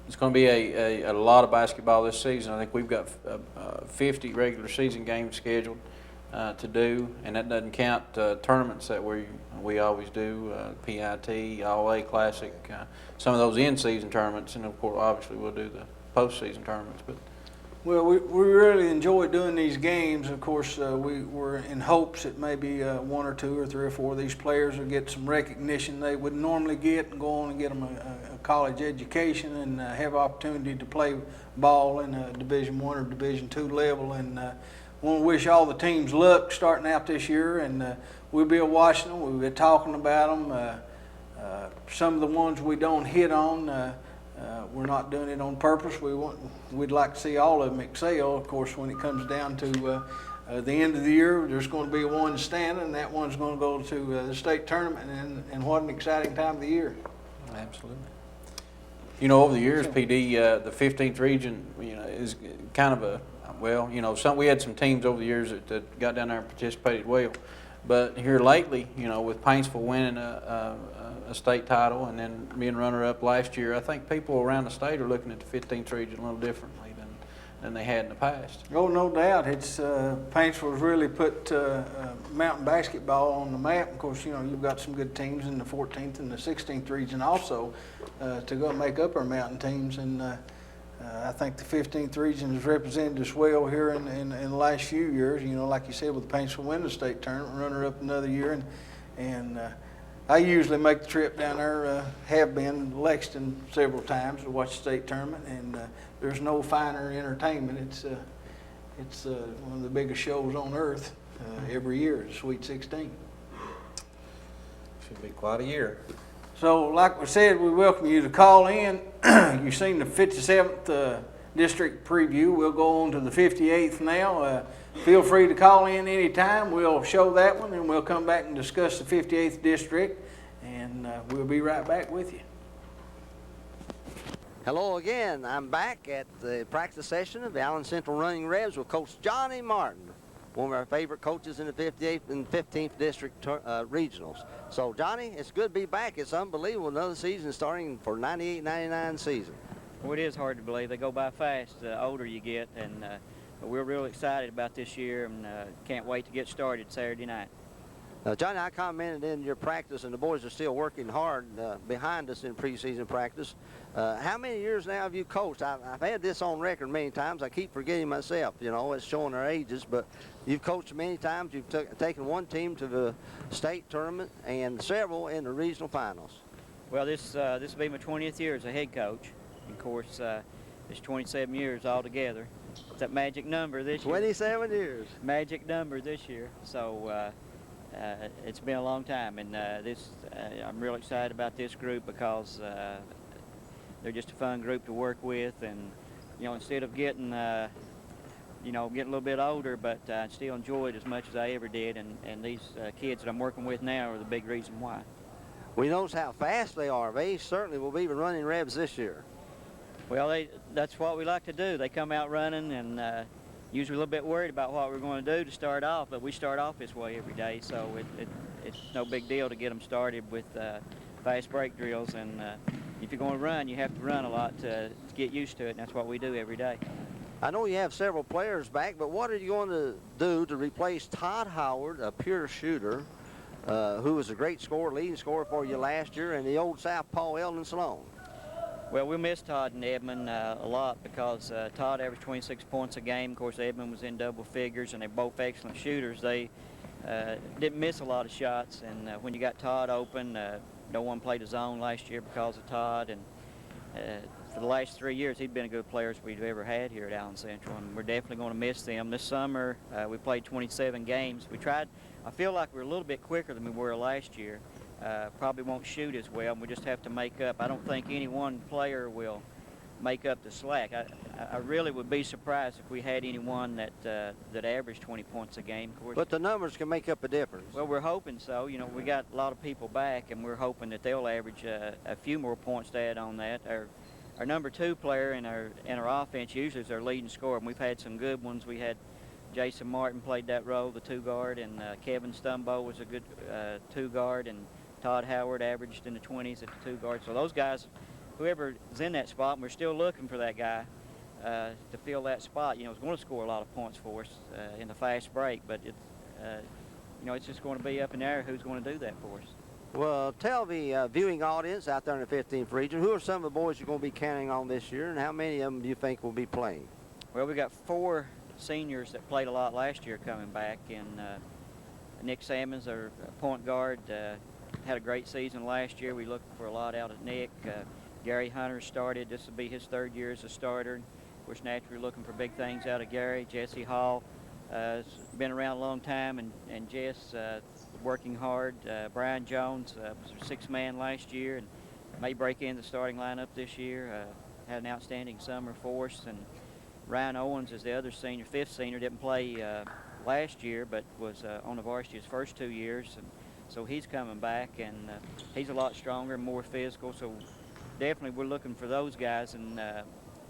It's going to be a lot of basketball this season. I think we've got 50 regular season games scheduled to do, and that doesn't count tournaments that we always do, PIT, All-A Classic, some of those in-season tournaments, and of course, obviously, we'll do the post-season tournaments. But well, we really enjoy doing these games. Of course, we were in hopes that maybe one or two or three or four of these players will get some recognition they would normally get and go on and get them a college education and have opportunity to play ball in a Division I or Division II level. And want to wish all the teams luck starting out this year, and we'll be watching them. We'll be talking about them. Some of the ones we don't hit on, we're not doing it on purpose. We'd like to see all of them excel. Of course, when it comes down to the end of the year, there's going to be one standing, and that one's going to go to the state tournament, and what an exciting time of the year. absolutely. You know, over the years, PD, the 15th region, is kind of we had some teams over the years that got down there and participated well. But here lately, with Paintsville winning a state title and then being runner-up last year, I think people around the state are looking at the 15th region a little differently than they had in the past. Oh, no doubt. It's Paintsville's really put mountain basketball on the map. Of course, you've got some good teams in the 14th and the 16th region also to go make up our mountain teams. And I think the 15th region has represented us well here in the last few years. Like you said, with the Paintsville winning the state tournament, runner-up another year, and I usually make the trip down there. Have been to Lexington several times to watch the state tournament, and there's no finer entertainment. It's one of the biggest shows on earth every year. The Sweet 16. Should be quite a year. So, like we said, we welcome you to call in. You've seen the 57th district preview. We'll go on to the 58th now. Feel free to call in anytime. We'll show that one, and we'll come back and discuss the 58th district, and we'll be right back with you. Hello again. I'm back at the practice session of the Allen Central Running Rebs with Coach Johnny Martin. one of our favorite coaches in the 58th and 15th District regionals. So, Johnny, it's good to be back. It's unbelievable. Another season starting for 98-99 season. Well, it is hard to believe. They go by fast the older you get, and we're real excited about this year and can't wait to get started Saturday night. Johnny, I commented in your practice, and the boys are still working hard behind us in preseason practice. How many years now have you coached? I've had this on record many times. I keep forgetting myself, you know, it's showing our ages, but you've coached many times. You've taken one team to the state tournament and several in the regional finals. Well, this will be my 20th year as a head coach. Of course, it's 27 years altogether. It's that magic number this year. 27 years. Magic number this year. So it's been a long time, and I'm real excited about this group because they're just a fun group to work with, and you know, instead of getting getting a little bit older, but I still enjoy it as much as I ever did, and these kids that I'm working with now are the big reason why. We notice how fast they are. They certainly will be running Rebs this year. Well, that's what we like to do. They come out running, and usually a little bit worried about what we're going to do to start off, but we start off this way every day, so it's no big deal to get them started with fast break drills. And if you're going to run, you have to run a lot to get used to it, and that's what we do every day. I know you have several players back, but what are you going to do to replace Todd Howard, a pure shooter, who was a great scorer, leading scorer for you last year, and the old Southpaw Eldon Sloan? Well, we miss Todd and Edmund a lot because Todd averaged 26 points a game. Of course, Edmund was in double figures, and they're both excellent shooters. They didn't miss a lot of shots, and when you got Todd open, no one played his zone last year because of Todd. And for the last 3 years, he'd been a good player as we've ever had here at Allen Central, and we're definitely going to miss them. This summer, we played 27 games. We tried. I feel like we're a little bit quicker than we were last year. Probably won't shoot as well, and we just have to make up. I don't think any one player will make up the slack. I really would be surprised if we had anyone that averaged 20 points a game. Of course, but the numbers can make up a difference. Well, we're hoping so. You know, we got a lot of people back, and we're hoping that they'll average a few more points to add on that. Our number 2 player in our offense usually is our leading scorer, and we've had some good ones. We had Jason Martin played that role, the 2 guard, and Kevin Stumbo was a good 2 guard, and Todd Howard averaged in the 20s at the 2 guard. So those guys, whoever is in that spot, and we're still looking for that guy to fill that spot, you know, is going to score a lot of points for us in the fast break. But it's just going to be up in the air who's going to do that for us. Well, tell the viewing audience out there in the 15th region, who are some of the boys you're going to be counting on this year, and how many of them do you think will be playing? Well, we got 4 seniors that played a lot last year coming back, and Nick Salmons, our point guard, had a great season last year. We looked for a lot out of Nick. Gary Hunter started. This will be his 3rd year as a starter. Of course, naturally looking for big things out of Gary. Jesse Hall has been around a long time, and Jess working hard. Brian Jones was a 6th man last year and may break in the starting lineup this year. Had an outstanding summer for us. And Ryan Owens is the other senior, 5th senior. Didn't play last year, but was on the varsity his first 2 years. And so he's coming back, and he's a lot stronger and more physical. So definitely we're looking for those guys. And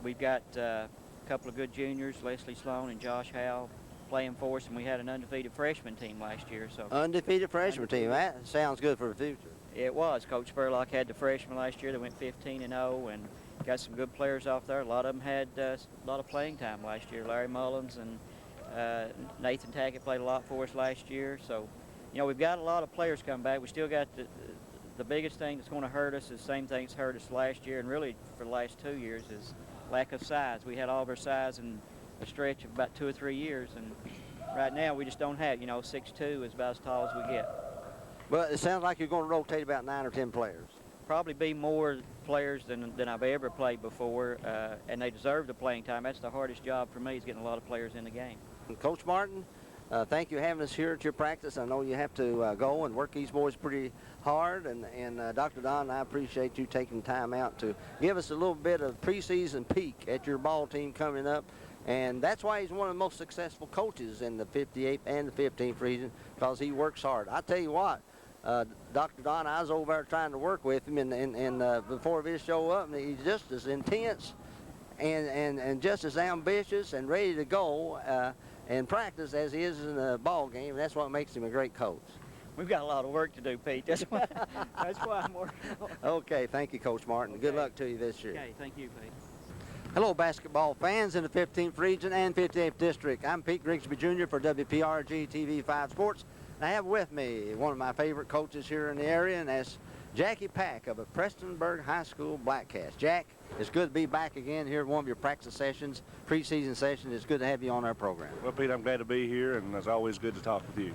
we've got a couple of good juniors, Leslie Sloan and Josh Howell, playing for us. And we had an undefeated freshman team last year. So undefeated freshman team. That sounds good for the future. It was. Coach Spurlock had the freshmen last year. They went 15-0 and got some good players off there. A lot of them had a lot of playing time last year. Larry Mullins and Nathan Tackett played a lot for us last year. So, you know, we've got a lot of players coming back. We still got the biggest thing that's going to hurt us is the same thing that's hurt us last year and really for the last 2 years is lack of size. We had all of our size in a stretch of about 2 or 3 years, and right now we just don't have, 6'2" is about as tall as we get. Well, it sounds like you're going to rotate about 9 or 10 players. Probably be more players than I've ever played before, and they deserve the playing time. That's the hardest job for me is getting a lot of players in the game. Coach Martin, thank you for having us here at your practice. I know you have to go and work these boys pretty hard, and Dr. Don, I appreciate you taking time out to give us a little bit of preseason peek at your ball team coming up. And that's why he's one of the most successful coaches in the 58th and the 15th region, because he works hard. I tell you what, Dr. Don, I was over there trying to work with him, and before this show up, and he's just as intense and just as ambitious and ready to go. in practice as he is in a ball game, and that's what makes him a great coach. We've got a lot of work to do, Pete. That's why I'm working on it. Okay, thank you, Coach Martin. Okay. Good luck to you this year. Okay, thank you, Pete. Hello, basketball fans in the 15th Region and 58th District. I'm Pete Grigsby Jr. for WPRG TV 5 Sports. And I have with me one of my favorite coaches here in the area, and that's Jackie Pack of the Prestonsburg High School Black Cats. Jack, it's good to be back again here at one of your practice sessions, preseason sessions. It's good to have you on our program. Well, Pete, I'm glad to be here, and it's always good to talk with you.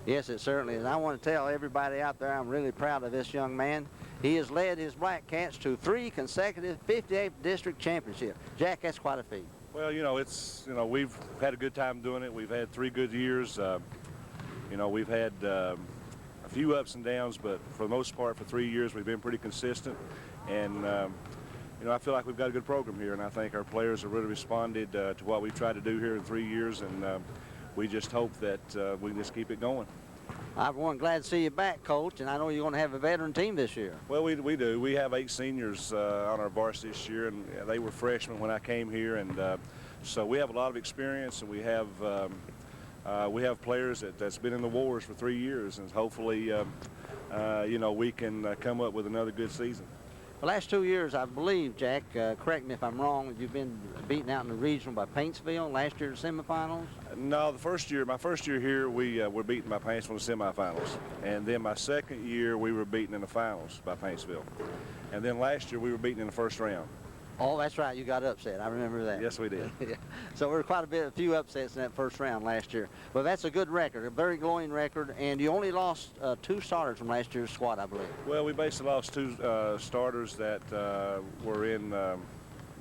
Yes, it certainly is. I want to tell everybody out there I'm really proud of this young man. He has led his Black Cats to 3 consecutive 58th District championships. Jack, that's quite a feat. Well, we've had a good time doing it. We've had 3 good years. We've had a few ups and downs, but for the most part, for 3 years, we've been pretty consistent. And, I feel like we've got a good program here, and I think our players have really responded to what we've tried to do here in 3 years, and we just hope that we can just keep it going. I'm glad to see you back, Coach, and I know you're going to have a veteran team this year. Well, we do. We have 8 seniors on our varsity this year, and they were freshmen when I came here, and so we have a lot of experience, and we have players that's been in the wars for 3 years, and hopefully, we can come up with another good season. The last 2 years, I believe, Jack, correct me if I'm wrong, you've been beaten out in the regional by Paintsville, last year the semifinals? No, my first year here, we were beaten by Paintsville in the semifinals. And then my second year, we were beaten in the finals by Paintsville. And then last year, we were beaten in the first round. Oh, that's right. You got upset. I remember that. Yes, we did. So there were a few upsets in that first round last year. But that's a good record, a very glowing record. And you only lost 2 starters from last year's squad, I believe. Well, we basically lost 2 starters that were in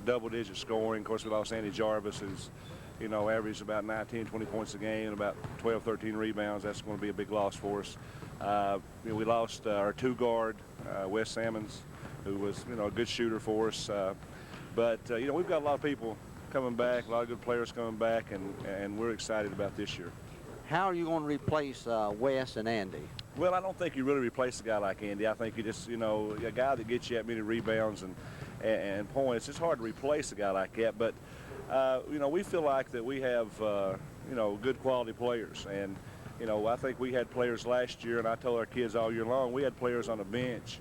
double-digit scoring. Of course, we lost Andy Jarvis, who's, averaged about 19, 20 points a game and about 12, 13 rebounds. That's going to be a big loss for us. We lost our 2 guard, Wes Salmons, who was, a good shooter for us. But, we've got a lot of people coming back, a lot of good players coming back, and we're excited about this year. How are you going to replace Wes and Andy? Well, I don't think you really replace a guy like Andy. I think you just, a guy that gets you that many rebounds and points, it's hard to replace a guy like that. But, we feel like that we have, good quality players. And, I think we had players last year, and I told our kids all year long, we had players on the bench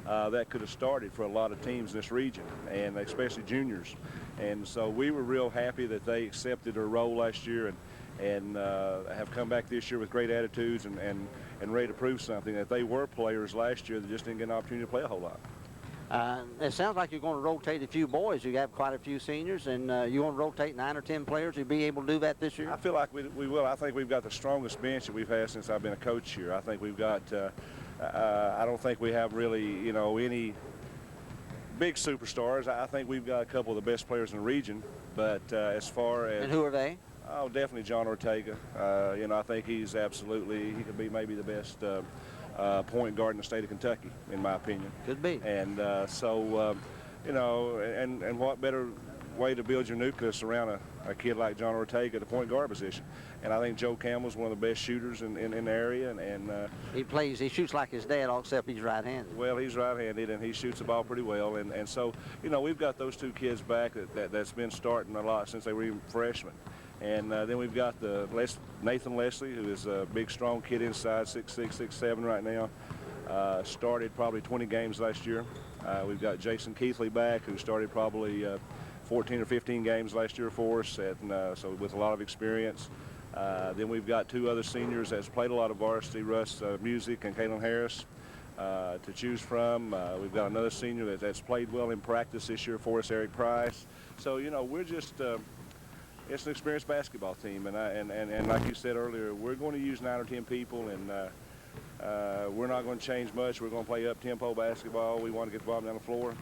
that could have started for a lot of teams in this region, and especially juniors. And so we were real happy that they accepted their role last year and have come back this year with great attitudes and ready to prove something, that they were players last year that just didn't get an opportunity to play a whole lot. It sounds like you're going to rotate a few boys. You have quite a few seniors, and you want to rotate 9 or 10 players. You'll be able to do that this year? I feel like we will. I think we've got the strongest bench that we've had since I've been a coach here. I think we've got I don't think we have really, any big superstars. I think we've got a couple of the best players in the region. But as far as... And who are they? Oh, definitely John Ortega. I think he could be maybe the best point guard in the state of Kentucky, in my opinion. Could be. And and what better way to build your nucleus around a kid like John Ortega, the point guard position. And I think Joe Campbell's one of the best shooters in the area. And he shoots like his dad, except he's right-handed. Well, he's right-handed, and he shoots the ball pretty well. And so, we've got those 2 kids back that's been starting a lot since they were even freshmen. And then we've got Nathan Leslie, who is a big, strong kid inside, 6'6", 6'7" right now. Started probably 20 games last year. We've got Jason Keithley back, who started probably 14 or 15 games last year for us, and so with a lot of experience. Then we've got 2 other seniors that's played a lot of varsity, Russ Music and Kaylin Harris, to choose from. We've got another senior that's played well in practice this year for us, Eric Price. So, we're just... it's an experienced basketball team, and like you said earlier, we're going to use 9 or 10 people, and we're not going to change much. We're going to play up-tempo basketball. We want to get the ball down the floor.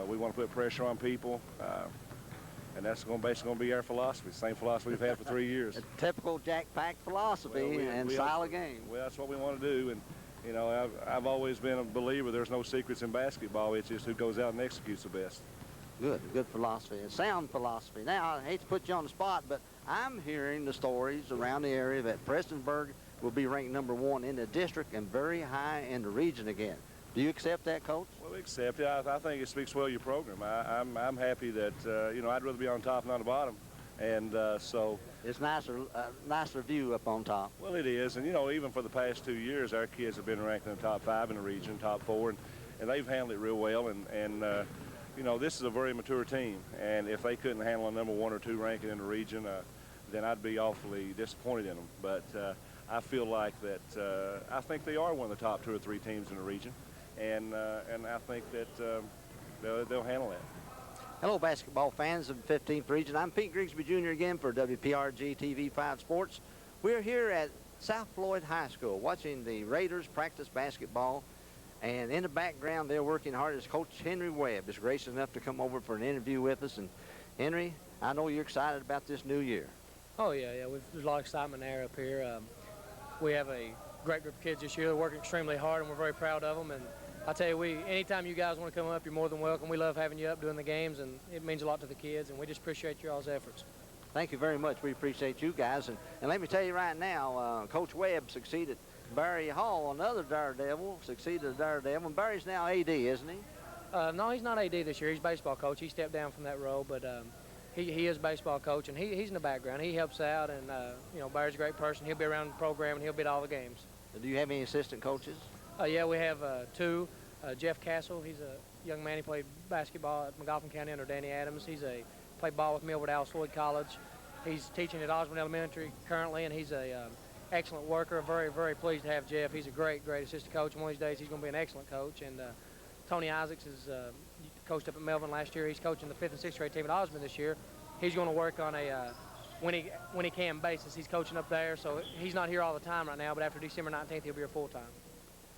We want to put pressure on people, and that's basically going to be our philosophy, the same philosophy we've had for 3 years. A typical Jack Pack philosophy and style of game. Well, that's what we want to do, and I've always been a believer there's no secrets in basketball. It's just who goes out and executes the best. Good philosophy, a sound philosophy. Now, I hate to put you on the spot, but I'm hearing the stories around the area that Prestonsburg will be ranked #1 in the district and very high in the region again. Do you accept that, Coach? Well, we accept it. I think it speaks well of your program. I'm happy that, I'd rather be on top than on the bottom. And so it's nicer view up on top. Well, it is, and even for the past 2 years, our kids have been ranked in the top 5 in the region, top 4, and they've handled it real well. And this is a very mature team, and if they couldn't handle a number 1 or 2 ranking in the region, then I'd be awfully disappointed in them. But I feel like that I think they are one of the top 2 or 3 teams in the region, and I think that they'll handle that. Hello, basketball fans of the 15th region. I'm Pete Grigsby Jr. again for WPRG TV5 Sports. We're here at South Floyd High School watching the Raiders practice basketball. And in the background, they're working hard as Coach Henry Webb is gracious enough to come over for an interview with us. And Henry, I know you're excited about this new year. Oh, yeah. There's a lot of excitement there up here. We have a great group of kids this year. They're working extremely hard, and we're very proud of them. And I tell you, anytime you guys want to come up, you're more than welcome. We love having you up doing the games, and it means a lot to the kids, and we just appreciate your all's efforts. Thank you very much. We appreciate you guys. And let me tell you right now, Coach Webb succeeded Barry Hall, another Daredevil, succeeded a Daredevil. And Barry's now AD, isn't he? No, he's not AD this year. He's baseball coach. He stepped down from that role, but he is baseball coach, and he's in the background. He helps out, and Barry's a great person. He'll be around the program, and he'll be at all the games. Do you have any assistant coaches? Yeah, we have 2. Jeff Castle, he's a young man. He played basketball at McGoffin County under Danny Adams. Played ball with me over at Floyd College. He's teaching at Osborne Elementary currently, and he's a excellent worker. Very, very pleased to have Jeff. He's a great assistant coach, and one of these days he's going to be an excellent coach. And Tony Isaacs is coached up at Melvin last year. He's coaching the 5th and 6th grade team at Osborne this year. He's going to work on a when he can basis. He's coaching up there, so he's not here all the time right now, but after December 19th, he'll be here full time.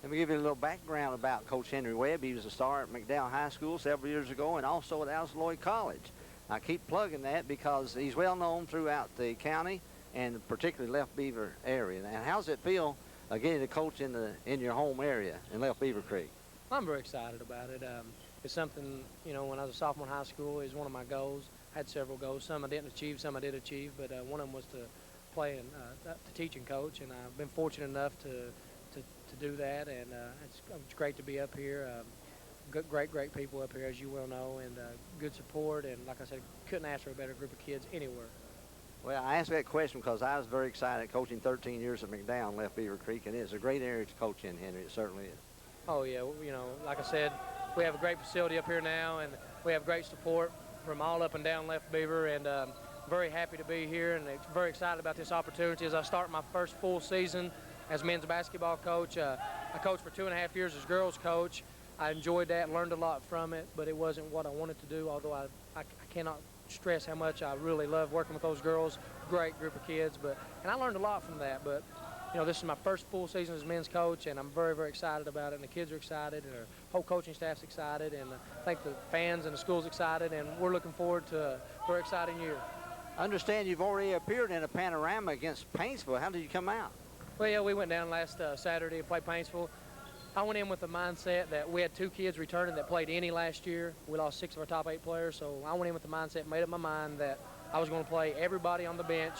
Let me give you a little background about Coach Henry Webb. He was a star at McDowell High School several years ago and also at Alice Lloyd College. I keep plugging that because he's well known throughout the county and particularly Left Beaver area. And how does it feel getting to coach in your home area in Left Beaver Creek? I'm very excited about it. It's something, when I was a sophomore in high school, is one of my goals. I had several goals. Some I didn't achieve, some I did achieve, but one of them was to play and to teach and coach. And I've been fortunate enough to do that, and it's great to be up here. Great people up here, as you well know, and good support. And like I said, couldn't ask for a better group of kids anywhere. Well, I asked that question because I was very excited coaching 13 years at McDowell, Left Beaver Creek, and it's a great area to coach in, Henry. It certainly is. Oh, yeah. Like I said, we have a great facility up here now, and we have great support from all up and down Left Beaver, and very happy to be here and very excited about this opportunity as I start my first full season as men's basketball coach. I coached for 2.5 years as girls coach. I enjoyed that, learned a lot from it, but it wasn't what I wanted to do, although I cannot stress how much I really love working with those girls. Great group of kids, and I learned a lot from that. But this is my first full season as men's coach, and I'm very, very excited about it. And the kids are excited, and our whole coaching staff's excited, and I think the fans and the school's excited, and we're looking forward to a very exciting year. I understand you've already appeared in a panorama against Paintsville. How did you come out? Well, yeah, we went down last Saturday and played Paintsville. I went in with the mindset that we had 2 kids returning that played any last year. We lost 6 of our top 8 players, so I went in with the mindset, made up my mind that I was going to play everybody on the bench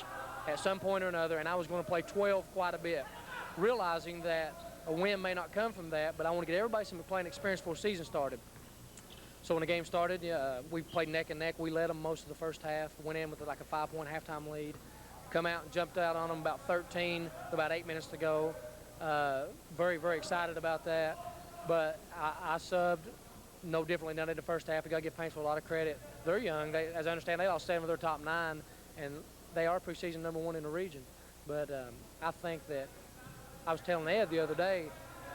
at some point or another, and I was going to play 12 quite a bit, realizing that a win may not come from that, but I want to get everybody some playing experience before the season started. So when the game started, we played neck and neck. We led them most of the first half, went in with like a 5-point halftime lead, come out and jumped out on them about 13 with about 8 minutes to go. Very, very excited about that. But I subbed no differently than I did the first half. We got to give Paintsville a lot of credit. They're young. As I understand, they lost 7 of their top 9, and they are preseason #1 in the region. But I think that I was telling Ed the other day,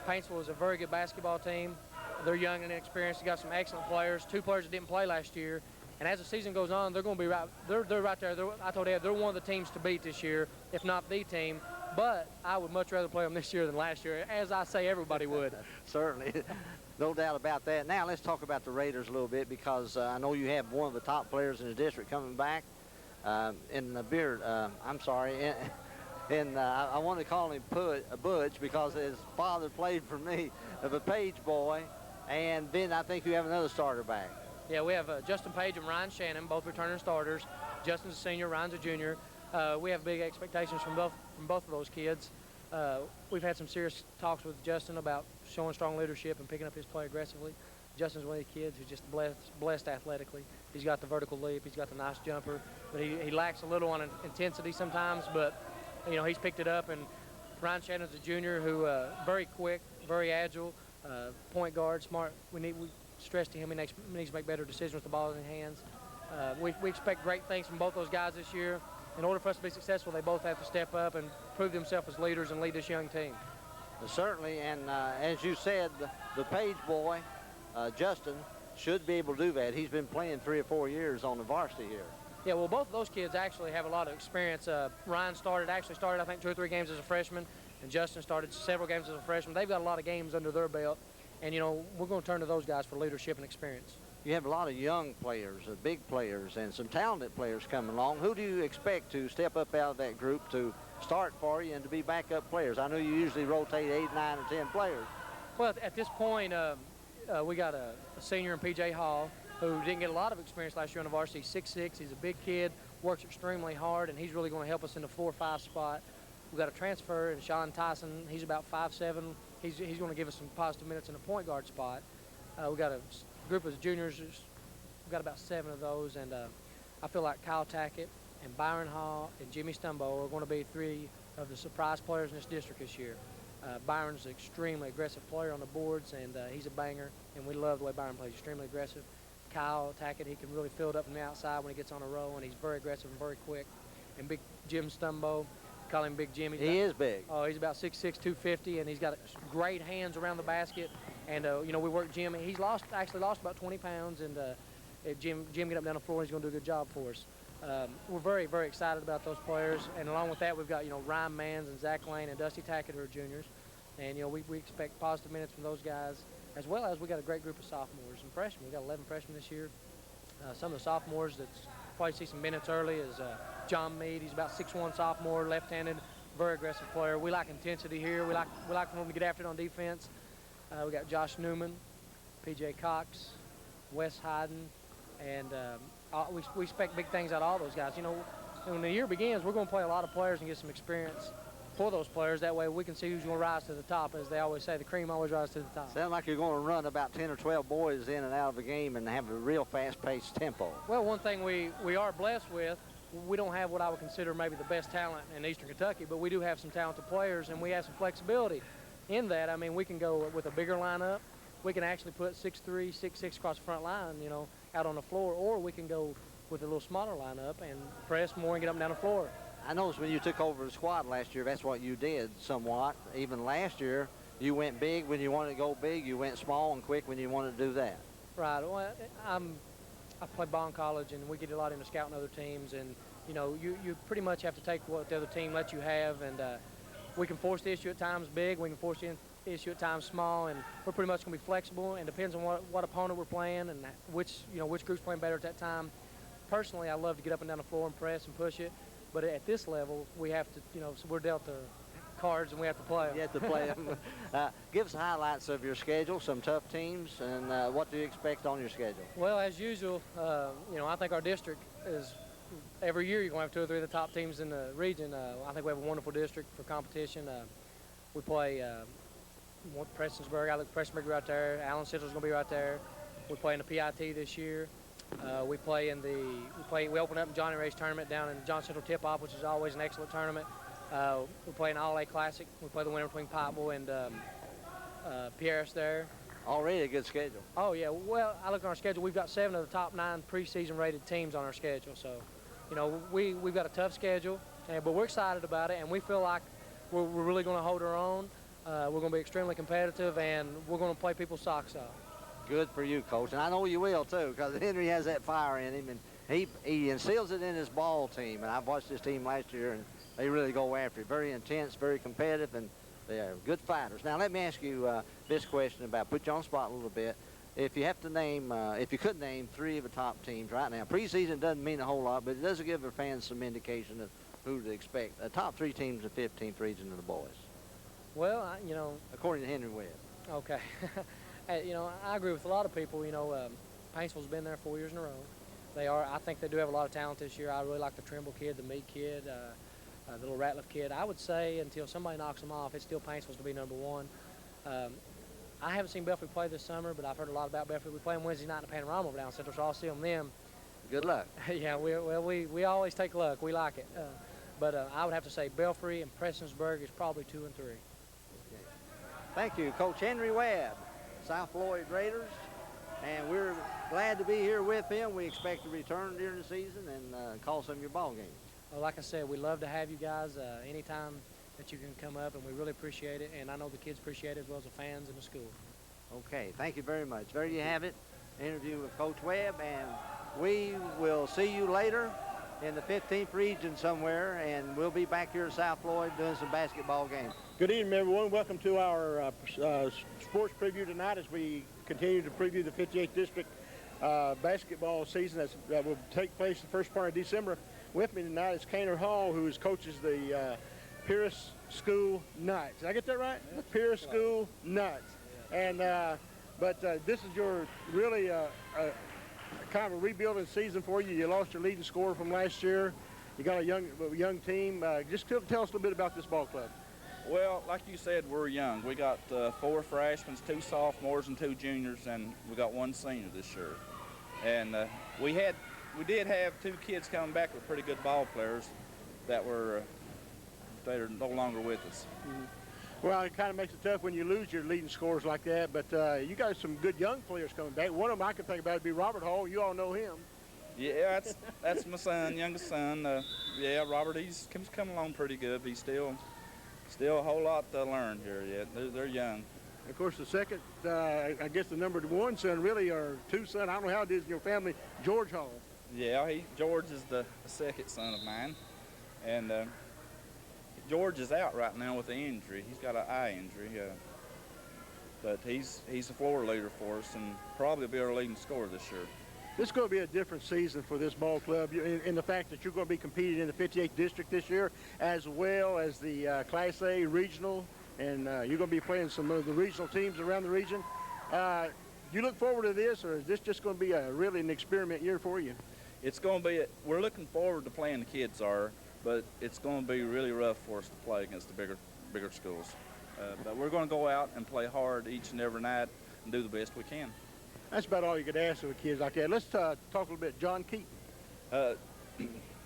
Paintsville is a very good basketball team. They're young and inexperienced. They got some excellent players. 2 players that didn't play last year. And as the season goes on, they're going to be right. They're right there. I told Ed they're one of the teams to beat this year, if not the team. But I would much rather play them this year than last year, as I say everybody would. Certainly. No doubt about that. Now let's talk about the Raiders a little bit, because I know you have one of the top players in the district coming back in the beard. I'm sorry. I want to call him Butch because his father played for me, the Page boy. And then I think you have another starter back. Yeah, we have Justin Page and Ryan Shannon, both returning starters. Justin's a senior, Ryan's a junior. We have big expectations from both of those kids. We've had some serious talks with Justin about showing strong leadership and picking up his play aggressively. Justin's one of the kids who's just blessed athletically. He's got the vertical leap. He's got the nice jumper. But he lacks a little on intensity sometimes. But, you know, he's picked it up. And Ryan Shannon's a junior who very quick, very agile, point guard, smart. We stress to him he needs to make better decisions with the ball in his hands. We expect great things from both those guys this year. In order for us to be successful, they both have to step up and prove themselves as leaders and lead this young team. Certainly, and as you said, the Page boy, Justin, should be able to do that. He's been playing 3 or 4 years on the varsity here. Yeah, well, both of those kids actually have a lot of experience. Ryan started, I think, 2 or 3 games as a freshman, and Justin started several games as a freshman. They've got a lot of games under their belt, and, you know, we're going to turn to those guys for leadership and experience. You have a lot of young players, big players, and some talented players coming along. Who do you expect to step up out of that group to start for you and to be backup players? I know you usually rotate 8, 9, or 10 players. Well, at this point, we got a senior in P.J. Hall who didn't get a lot of experience last year on the varsity. He's 6'6", he's a big kid, works extremely hard, and he's really going to help us in the 4 or 5 spot. We've got a transfer in Sean Tyson. He's about 5'7". He's going to give us some positive minutes in the point guard spot. We've got a group of juniors. We've got about 7 of those, and I feel like Kyle Tackett and Byron Hall and Jimmy Stumbo are going to be 3 of the surprise players in this district this year. Byron's an extremely aggressive player on the boards, and he's a banger, and we love the way Byron plays. Extremely aggressive. Kyle Tackett, he can really fill it up from the outside when he gets on a roll, and he's very aggressive and very quick. And big Jim Stumbo, call him Big Jim. He is big. Oh, he's about 6'6", 250, and he's got great hands around the basket. And, you know, we work Jim. He's actually lost about 20 pounds, and if Jim get up and down the floor, he's going to do a good job for us. We're very, very excited about those players. And along with that, we've got, you know, Ryan Mans and Zach Lane and Dusty Tackett who are juniors. And, you know, we expect positive minutes from those guys, as well as we got a great group of sophomores and freshmen. We got 11 freshmen this year. Some of the sophomores that's probably see some minutes early is John Mead. He's about 6'1" sophomore, left-handed, very aggressive player. We like intensity here. We like for them to get after it on defense. We got Josh Newman, P.J. Cox, Wes Hyden, and we expect big things out of all those guys. You know, when the year begins, we're going to play a lot of players and get some experience for those players. That way we can see who's going to rise to the top. As they always say, the cream always rises to the top. Sounds like you're going to run about 10 or 12 boys in and out of the game and have a real fast-paced tempo. Well, one thing we are blessed with, we don't have what I would consider maybe the best talent in Eastern Kentucky, but we do have some talented players, and we have some flexibility in that. I mean, we can go with a bigger lineup. We can actually put 6'3", 6'6" across the front line, you know, out on the floor, or we can go with a little smaller lineup and press more and get up and down the floor. I noticed when you took over the squad last year, that's what you did somewhat. Even last year, you went big when you wanted to go big. You went small and quick when you wanted to do that. Right. Well, I play ball in college, and we get a lot into scouting other teams. And, you know, you pretty much have to take what the other team lets you have. And we can force the issue at times big. We can force the issue at times small. And we're pretty much going to be flexible. And depends on what opponent we're playing and which group's playing better at that time. Personally, I love to get up and down the floor and press and push it. But at this level, we have to, you know, so we're dealt the cards and we have to play them. You have to play them. Give us highlights of your schedule, some tough teams, and what do you expect on your schedule? Well, as usual, you know, I think our district is, every year you're going to have 2 or 3 of the top teams in the region. I think we have a wonderful district for competition. We play Prestonsburg. I look Prestonsburg right there. Allen Central's going to be right there. We play in the PIT this year. We open up in Johnny Ray's tournament down in John Central Tip-Off, which is always an excellent tournament. We play an All-A Classic. We play the winner between Pikeville and Pierce there. Already a good schedule. Oh, yeah. Well, I look at our schedule. We've got 7 of the top 9 preseason rated teams on our schedule. So, you know, we've got a tough schedule, but we're excited about it, and we feel like we're really going to hold our own. We're going to be extremely competitive, and we're going to play people's socks off. Good for you, Coach, and I know you will too, because Henry has that fire in him, and he instills it in his ball team. And I've watched his team last year, and they really go after it. Very intense, very competitive, and they are good fighters. Now, let me ask you this question about, put you on the spot a little bit. If you have to name, if you could name 3 of the top teams right now, preseason doesn't mean a whole lot, but it does give the fans some indication of who to expect. The top 3 teams in the 15th region of the boys. Well, you know, according to Henry Webb. Okay. You know, I agree with a lot of people. You know, Paintsville's been there 4 years in a row. I think they do have a lot of talent this year. I really like the Trimble kid, the Meade kid, the little Ratliff kid. I would say until somebody knocks them off, it's still Paintsville's to be number 1. I haven't seen Belfry play this summer, but I've heard a lot about Belfry. We play them Wednesday night in the Panorama over down Central, so I'll see them then. Good luck. Yeah, we always take luck. We like it. But I would have to say Belfry and Prestonsburg is probably 2 and 3. Okay. Thank you, Coach Henry Webb, South Floyd Raiders. And we're glad to be here with him. We expect to return during the season and call some of your ball games. Well, like I said, we love to have you guys anytime that you can come up, and we really appreciate it. And I know the kids appreciate it as well as the fans and the school. Okay, thank you very much. There you have it, interview with Coach Webb, and we will see you later in the 15th region somewhere, and we'll be back here at South Floyd doing some basketball games. Good evening, everyone. Welcome to our sports preview tonight as we continue to preview the 58th District basketball season that will take place the first part of December. With me tonight is Kaner Hall, who coaches the Pierce School Knights. Did I get that right? The Pierce School Knights. And but this is your really kind of a rebuilding season for you. You lost your leading scorer from last year. You got a young team. Just tell us a little bit about this ball club. Well, like you said, we're young. We got 4 freshmen, 2 sophomores, and 2 juniors, and we got 1 senior this year. And we did have 2 kids coming back with pretty good ball players that are no longer with us. Mm-hmm. Well, it kind of makes it tough when you lose your leading scorers like that, but you got some good young players coming back. One of them I can think about would be Robert Hall. You all know him. Yeah, that's my son, youngest son. Yeah, Robert, he's coming along pretty good, but he's still a whole lot to learn here yet. They're young. Of course, the second, I guess the number 1 son really, or 2 son, I don't know how it is in your family, George Hall. Yeah, George is the second son of mine. And George is out right now with an injury. He's got an eye injury. But he's a floor leader for us and probably be our leading scorer this year. This is going to be a different season for this ball club in the fact that you're going to be competing in the 58th District this year, as well as the Class A regional, and you're going to be playing some of the regional teams around the region. You look forward to this, or is this just going to be really an experiment year for you? It's going to be, we're looking forward to playing the kids are, but it's going to be really rough for us to play against the bigger schools. But we're going to go out and play hard each and every night and do the best we can. That's about all you could ask of a kid like that. Let's talk a little bit. John Keaton.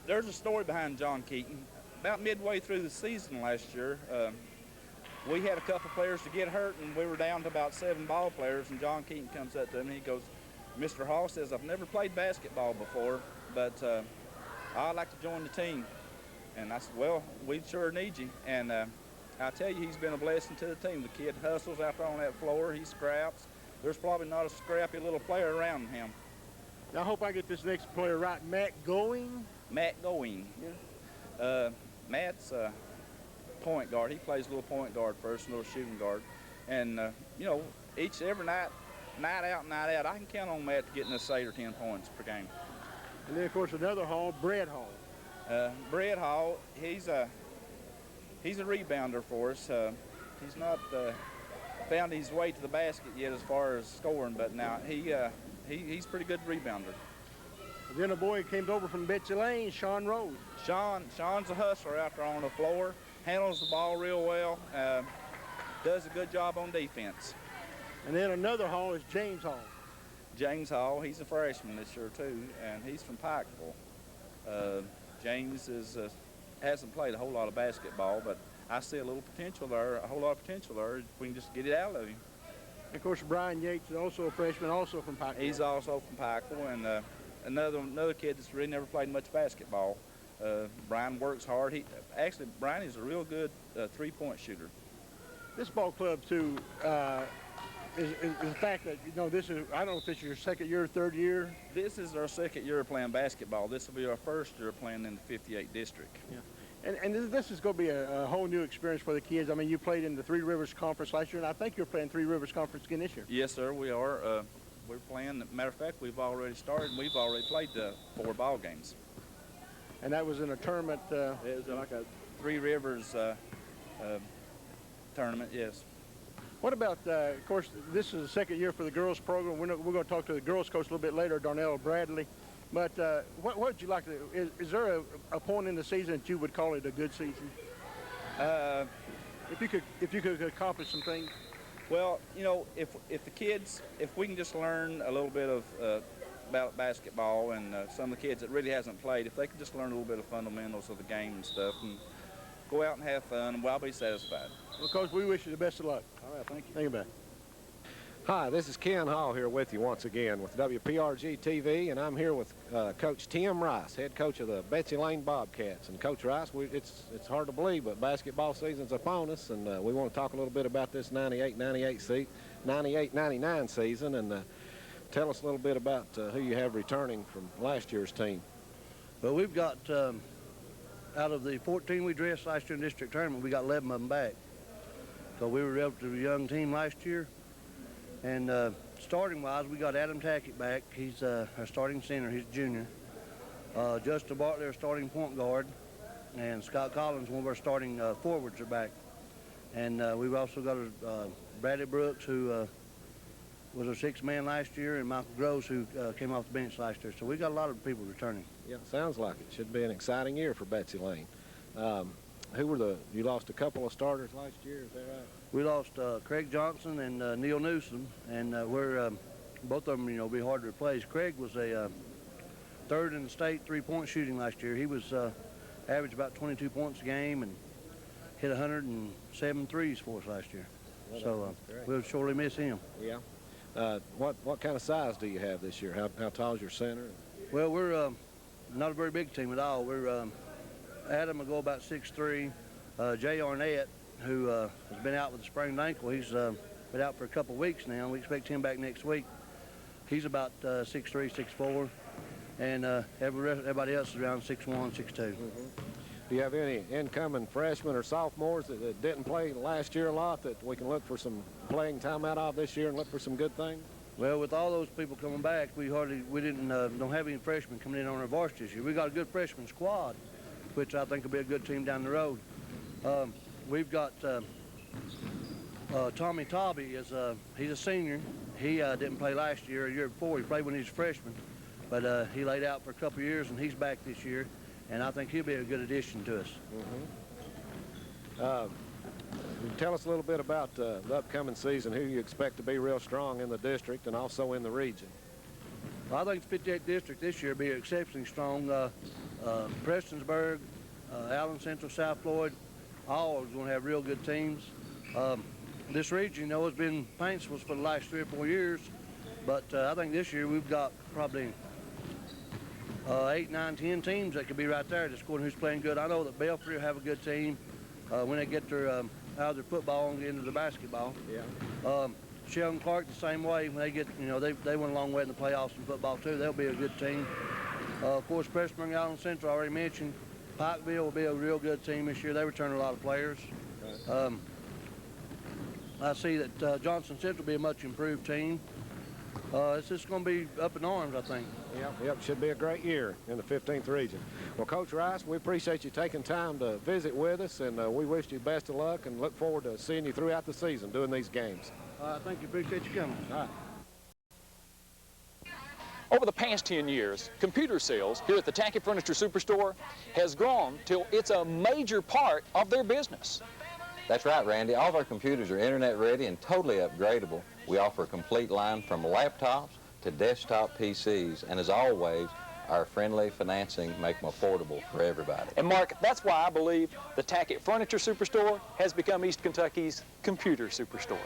There's a story behind John Keaton. About midway through the season last year, we had a couple players to get hurt, and we were down to about 7 ball players, and John Keaton comes up to me and he goes, Mr. Hall says, I've never played basketball before, but I'd like to join the team. And I said, well, we sure need you. And I tell you, he's been a blessing to the team. The kid hustles out there on that floor. He scraps. There's probably not a scrappy little player around him. Now, I hope I get this next player right. Matt Going? Matt Going. Yeah. Matt's point guard. He plays a little point guard first, a little shooting guard. And, you know, every night out, I can count on Matt getting us 8 or 10 points per game. And then, of course, another Hall, Brett Hall. Brett Hall, he's a rebounder for us. He's not found his way to the basket yet as far as scoring, but now he's pretty good rebounder. And then a boy came over from Betsy Lane, Sean Rose. Sean's a hustler out there on the floor, handles the ball real well, does a good job on defense. And then another Hall is James Hall. James Hall, he's a freshman this year too, and he's from Pikeville. James hasn't played a whole lot of basketball, but I see a whole lot of potential there if we can just get it out of him. And of course, Brian Yates is also a freshman, also from Pikeville. He's also from Pikeville, and another kid that's really never played much basketball. Brian works hard. Brian is a real good 3-point shooter. This ball club, too, is the fact that, you know, I don't know if this is your second year or third year. This is our second year playing basketball. This will be our first year playing in the 58th District. Yeah. And this is going to be a whole new experience for the kids. I mean, you played in the Three Rivers Conference last year, and I think you're playing Three Rivers Conference again this year. Yes, sir, we are. We're playing. Matter of fact, we've already started, and we've already played 4 ball games. And that was in a tournament? It was like a Three Rivers tournament, yes. What about, of course, this is the second year for the girls program. We're going to talk to the girls coach a little bit later, Darnell Bradley. But what would you like to do? Is there a point in the season that you would call it a good season? If you could accomplish some things? Well, you know, if the kids, if we can just learn a little bit of about basketball, and some of the kids that really hasn't played, if they could just learn a little bit of fundamentals of the game and stuff, and go out and have fun, well, I'll be satisfied. Well, Coach, we wish you the best of luck. All right, thank you. Thank you, man. Hi, this is Ken Hall here with you once again with WPRG TV, and I'm here with Coach Tim Rice, head coach of the Betsy Lane Bobcats. And Coach Rice, it's hard to believe, but basketball season's upon us, and we want to talk a little bit about this 98-99 season, and tell us a little bit about who you have returning from last year's team. Well, we've got, out of the 14 we dressed last year in district tournament, we got 11 of them back. So we were a relatively young team last year. And starting-wise, we got Adam Tackett back. He's our starting center. He's a junior. Justin Bartley, our starting point guard. And Scott Collins, one of our starting forwards, are back. And we've also got Bradley Brooks, who was our sixth man last year, and Michael Groves, who came off the bench last year. So we got a lot of people returning. Yeah, sounds like it. Should be an exciting year for Betsy Lane. You lost a couple of starters last year, is that right? We lost Craig Johnson and Neil Newsom, and both of them, you know, be hard to replace. Craig was a third in the state three-point shooting last year. He was averaged about 22 points a game and hit 107 threes for us last year. Well, so we'll surely miss him. Yeah. What kind of size do you have this year? How tall is your center? Well, we're not a very big team at all. We're Adam will go about 6'3". Jay Arnett, who has been out with a sprained ankle, he's been out for a couple weeks now. We expect him back next week. He's about 6'3", 6'4", and everybody else is around 6'1", 6'2". Do you have any incoming freshmen or sophomores that didn't play last year a lot that we can look for some playing time out of this year and look for some good things? Well, with all those people coming back, we don't have any freshmen coming in on our varsity this year. We got a good freshman squad, which I think will be a good team down the road. We've got Tommy Tobby. He's a senior. He didn't play last year or year before. He played when he was a freshman, but he laid out for a couple of years, and he's back this year, and I think he'll be a good addition to us. Tell us a little bit about the upcoming season, who you expect to be real strong in the district and also in the region. Well, I think the 58th district this year will be exceptionally strong. Prestonsburg, Allen Central, South Floyd, all are going to have real good teams. This region, you know, has been Paintsville's for the last 3 or 4 years, but I think this year we've got probably 8, 9, 10 teams that could be right there just going who's playing good. I know that Belfry will have a good team when they get their out of their football and get into the basketball. Yeah. Sheldon Clark the same way. When they get, you know, they went a long way in the playoffs in football too. They'll be a good team. Of course, Prestonsburg, Allen Central, I already mentioned. Pikeville will be a real good team this year. They return a lot of players. I see that Johnson Central will be a much improved team. It's just going to be up in arms, I think. Yep, should be a great year in the 15th region. Well, Coach Rice, we appreciate you taking time to visit with us, and we wish you best of luck and look forward to seeing you throughout the season doing these games. Thank you. Appreciate you coming. All right. Over the past 10 years, computer sales here at the Tackett Furniture Superstore has grown till it's a major part of their business. That's right, Randy. All of our computers are internet ready and totally upgradable. We offer a complete line from laptops to desktop PCs, and as always, our friendly financing make them affordable for everybody. And Mark, that's why I believe the Tackett Furniture Superstore has become East Kentucky's computer superstore.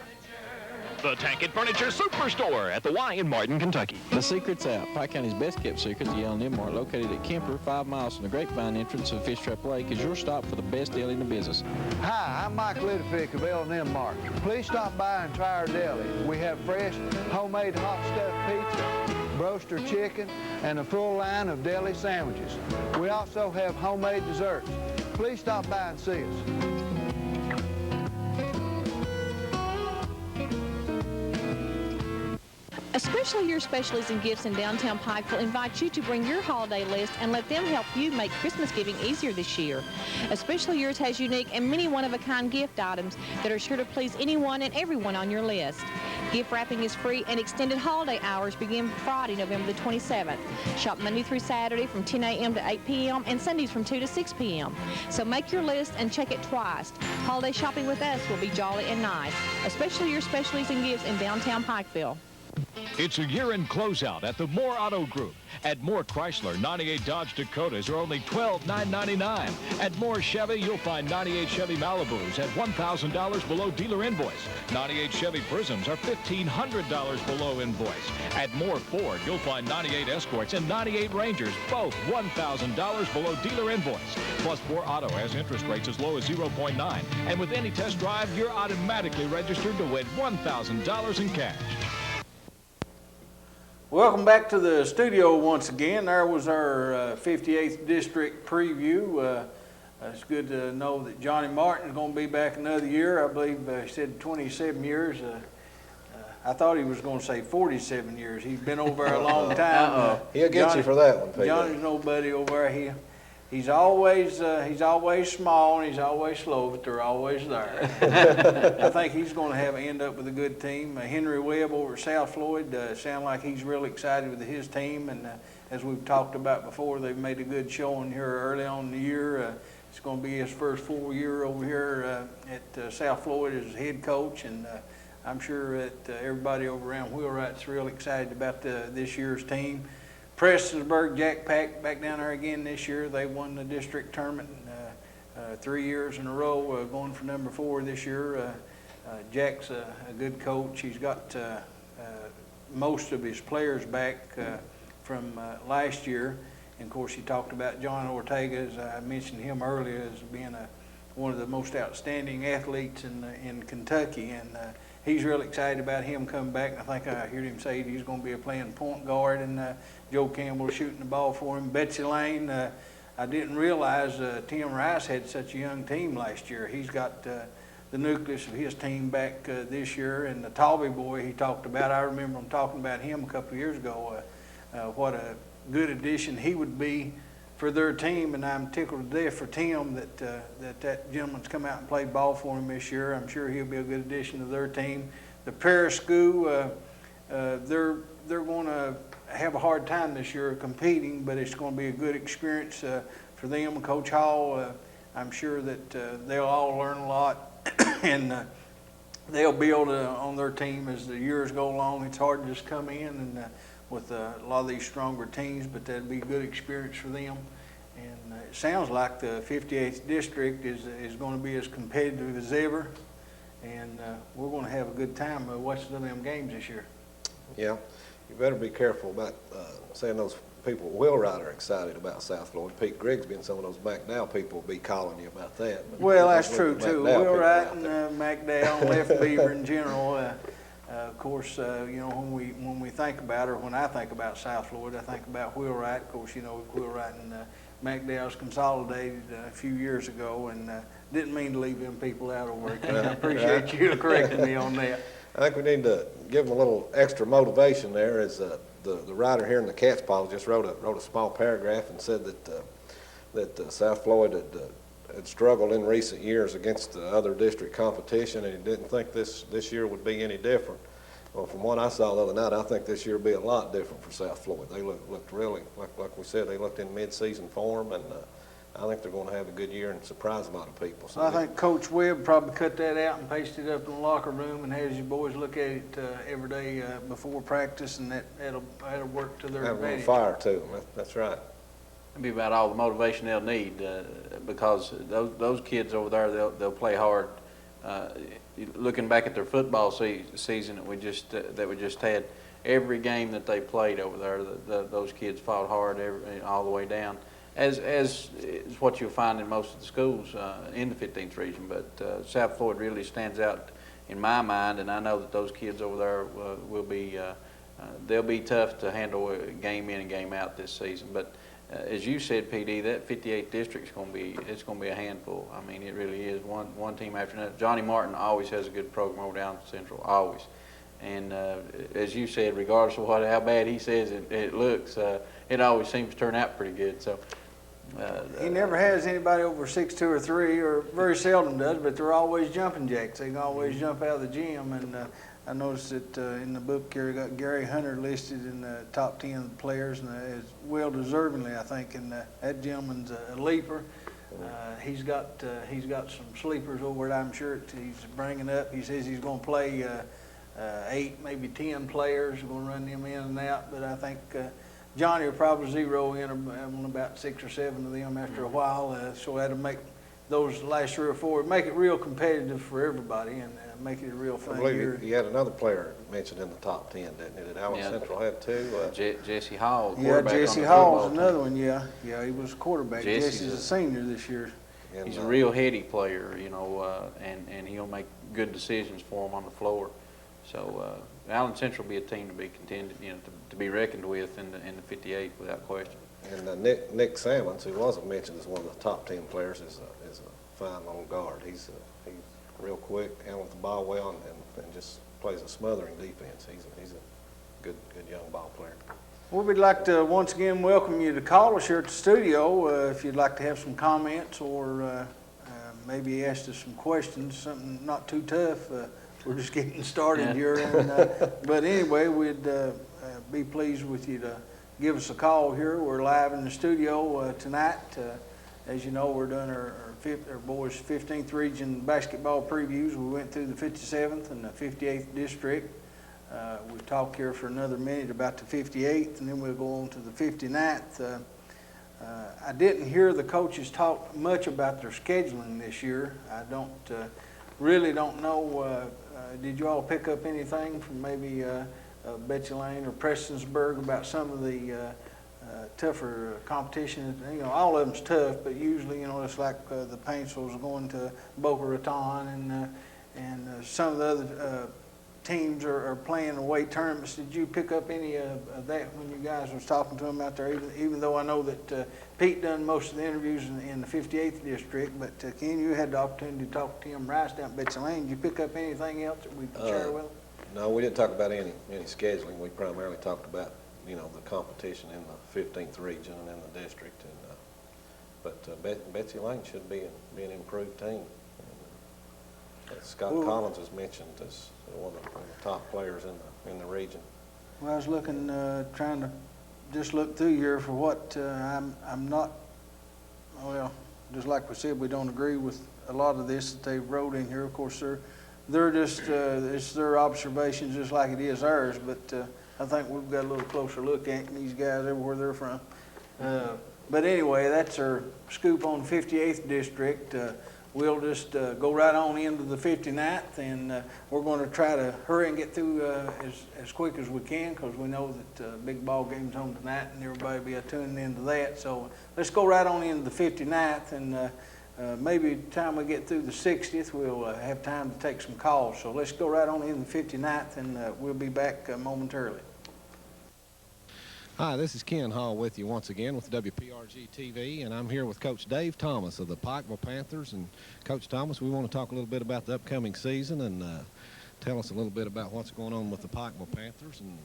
The Tackett Furniture Superstore at the Y in Martin, Kentucky. The secret's out. Pike County's best-kept secret, the L&M Mart, located at Kemper, 5 miles from the Grapevine entrance of Fish Trap Lake, is your stop for the best deli in the business. Hi, I'm Mike Littlefick of L&M Mart. Please stop by and try our deli. We have fresh, homemade hot stuffed pizza, broaster chicken, and a full line of deli sandwiches. We also have homemade desserts. Please stop by and see us. Especially Your Specialties in Gifts in downtown Pikeville invite you to bring your holiday list and let them help you make Christmas giving easier this year. Especially Yours has unique and many one-of-a-kind gift items that are sure to please anyone and everyone on your list. Gift wrapping is free and extended holiday hours begin Friday, November the 27th. Shop Monday through Saturday from 10 a.m. to 8 p.m. and Sundays from 2 to 6 p.m. So make your list and check it twice. Holiday shopping with us will be jolly and nice. Especially Your Specialties and Gifts in downtown Pikeville. It's a year-end closeout at the Moore Auto Group. At Moore Chrysler, 98 Dodge Dakotas are only $12,999. At Moore Chevy, you'll find 98 Chevy Malibus at $1,000 below dealer invoice. 98 Chevy Prisms are $1,500 below invoice. At Moore Ford, you'll find 98 Escorts and 98 Rangers, both $1,000 below dealer invoice. Plus, Moore Auto has interest rates as low as 0.9. And with any test drive, you're automatically registered to win $1,000 in cash. Welcome back to the studio once again. There was our 58th District preview. It's good to know that Johnny Martin's going to be back another year. I believe he said 27 years. I thought he was going to say 47 years. He's been over there a long time. He'll get you for that one, Pete. Johnny's nobody over there. He's always small and he's always slow, but they're always there. I think he's going to end up with a good team. Henry Webb over at South Floyd sound like he's really excited with his team, and as we've talked about before, they've made a good showing here early on in the year. It's going to be his first full year over here at South Floyd as head coach, and I'm sure that everybody over around Wheelwright's real excited about this year's team. Prestonsburg Jack Pack back down there again this year. They won the district tournament 3 years in a row, going for number 4 this year. Jack's a good coach. He's got most of his players back from last year. And of course, he talked about John Ortega, as I mentioned him earlier, as being one of the most outstanding athletes in Kentucky. And he's really excited about him coming back. I think I heard him say he's going to be playing point guard, and Joe Campbell shooting the ball for him. Betsy Lane, I didn't realize Tim Rice had such a young team last year. He's got the nucleus of his team back this year. And the Talby boy he talked about, I remember him talking about him a couple of years ago, what a good addition he would be for their team. And I'm tickled to death for Tim that gentleman's come out and played ball for him this year. I'm sure he'll be a good addition to their team. The Paris School, they're going to have a hard time this year competing, but it's going to be a good experience for them. Coach Hall, I'm sure that they'll all learn a lot, and they'll build on their team as the years go along. It's hard to just come in and with a lot of these stronger teams, but that'd be a good experience for them. And it sounds like the 58th District is going to be as competitive as ever, and we're going to have a good time watching them games this year. Yeah. You better be careful about saying those people at Wheelwright are excited about South Floyd. Pete Grigsby and some of those McDowell people will be calling you about that. But well, that's true too. Wheelwright and McDowell, Left Beaver in general. Of course, you know, when we think about, or when I think about South Floyd, I think about Wheelwright. Of course, you know, Wheelwright and McDowell's consolidated a few years ago, and didn't mean to leave them people out over there. I appreciate you correcting me on that. I think we need to give them a little extra motivation there. As the writer here in the Cat's Paw just wrote a small paragraph and said that South Floyd had struggled in recent years against other district competition, and he didn't think this year would be any different. Well, from what I saw the other night, I think this year will be a lot different for South Floyd. They looked really, like we said, they looked in mid-season form, and I think they're going to have a good year and surprise a lot of people. So I think Coach Webb probably cut that out and pasted it up in the locker room and has you boys look at it every day before practice, and that'll work to their advantage. Have a fire to them. That's right. It'll be about all the motivation they'll need because those kids over there, they'll play hard. Looking back at their football season that we just had, every game that they played over there, those kids fought hard all the way down. As is what you'll find in most of the schools in the 15th region, but South Floyd really stands out in my mind, and I know that those kids over there will be they'll be tough to handle game in and game out this season. But as you said, PD, that 58th district is going to be a handful. I mean, it really is one team after another. Johnny Martin always has a good program over down Central, always. And as you said, regardless of how bad he says it looks, it always seems to turn out pretty good. So he never has anybody over 6'2" or 3, or very seldom does, but they're always jumping jacks. They can always jump out of the gym. And I noticed that in the book here, got Gary Hunter listed in the top 10 players, and as well deservingly, I think. And that gentleman's a leaper. He's got some sleepers over at I'm sure he's bringing up. He says he's going to play 8, maybe 10 players. He's going to run them in and out. But I think Johnny will probably zero in on about 6 or 7 of them after a while. So that'll make those last 3 or 4, make it real competitive for everybody, and make it a real fun year. I believe he had another player mentioned in the top 10, didn't he? That Allen Central had too. Jesse Hall. Yeah, Jesse Hall's another one. Yeah, he was a quarterback. Jesse's a senior this year. He's a real heady player, you know, and he'll make good decisions for him on the floor. So Allen Central will be a team to be contended, you know, to be reckoned with in the 58 without question. And Nick Sammons, who wasn't mentioned as one of the top 10 players, is a fine little guard. He's real quick, handles the ball well, and just plays a smothering defense. He's a good young ball player. Well, we'd like to once again welcome you to call us here at the studio if you'd like to have some comments or maybe ask us some questions, something not too tough. We're just getting started here. But anyway, we'd be pleased with you to give us a call here. We're live in the studio tonight. As you know, we're doing our boys' 15th region basketball previews. We went through the 57th and the 58th district. We'll talk here for another minute about the 58th, and then we'll go on to the 59th. I didn't hear the coaches talk much about their scheduling this year. I really don't know. Did you all pick up anything from maybe Betsy Lane or Prestonsburg about some of the tougher competition? You know, all of them's tough, but usually, you know, it's like the Paintsville's going to Boca Raton, and some of the other teams are playing away tournaments. Did you pick up any of that when you guys was talking to them out there? Even though I know that Pete done most of the interviews in the 58th district, but Ken, you had the opportunity to talk to Tim Rice down at Betsy Lane. Did you pick up anything else that we could share with them? No, we didn't talk about any scheduling. We primarily talked about, you know, the competition in the 15th region and in the district. But Betsy Lane should be an improved team. Scott Collins is mentioned as one of the top players in the region. Well, I was looking, trying to just look through here for what I'm not. Well, just like we said, we don't agree with a lot of this that they wrote in here. Of course, they're just it's their observations, just like it is ours. But I think we've got a little closer look at these guys everywhere they're from. But anyway, that's our scoop on 58th district. We'll just go right on into the 59th, and we're going to try to hurry and get through as quick as we can, because we know that big ball game's on tonight, and everybody will be tuning into that. So let's go right on into the 59th, and maybe by the time we get through the 60th, we'll have time to take some calls. So let's go right on into the 59th, and we'll be back momentarily. Hi, this is Ken Hall with you once again with WPRG TV, and I'm here with Coach Dave Thomas of the Pikeville Panthers. And Coach Thomas, we want to talk a little bit about the upcoming season and tell us a little bit about what's going on with the Pikeville Panthers. And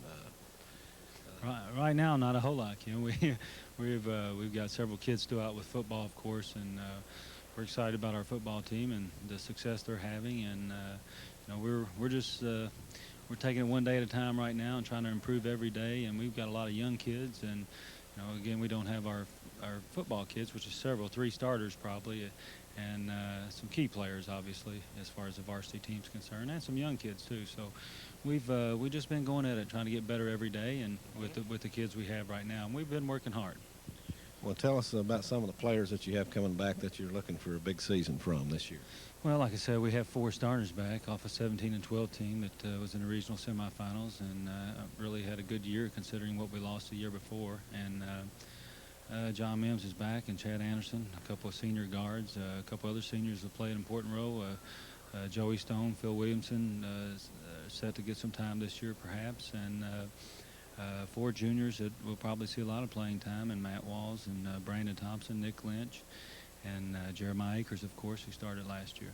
right now, not a whole lot. You know, we've got several kids still out with football, of course, and we're excited about our football team and the success they're having. And you know, we're just we're taking it one day at a time right now and trying to improve every day. And we've got a lot of young kids, and you know, again, we don't have our football kids, which is 3 starters probably, and some key players obviously as far as the varsity team's concerned, and some young kids too. So we've just been going at it, trying to get better every day, and with the kids we have right now, and we've been working hard. Well, tell us about some of the players that you have coming back that you're looking for a big season from this year. Well, like I said, we have 4 starters back off a 17 and 12 team that was in the regional semifinals, and really had a good year considering what we lost the year before. And John Mims is back, and Chad Anderson, a couple of senior guards, a couple other seniors that play an important role. Joey Stone, Phil Williamson, set to get some time this year perhaps, and 4 juniors that we'll probably see a lot of playing time, and Matt Walls and Brandon Thompson, Nick Lynch, and Jeremiah Akers, of course, who started last year.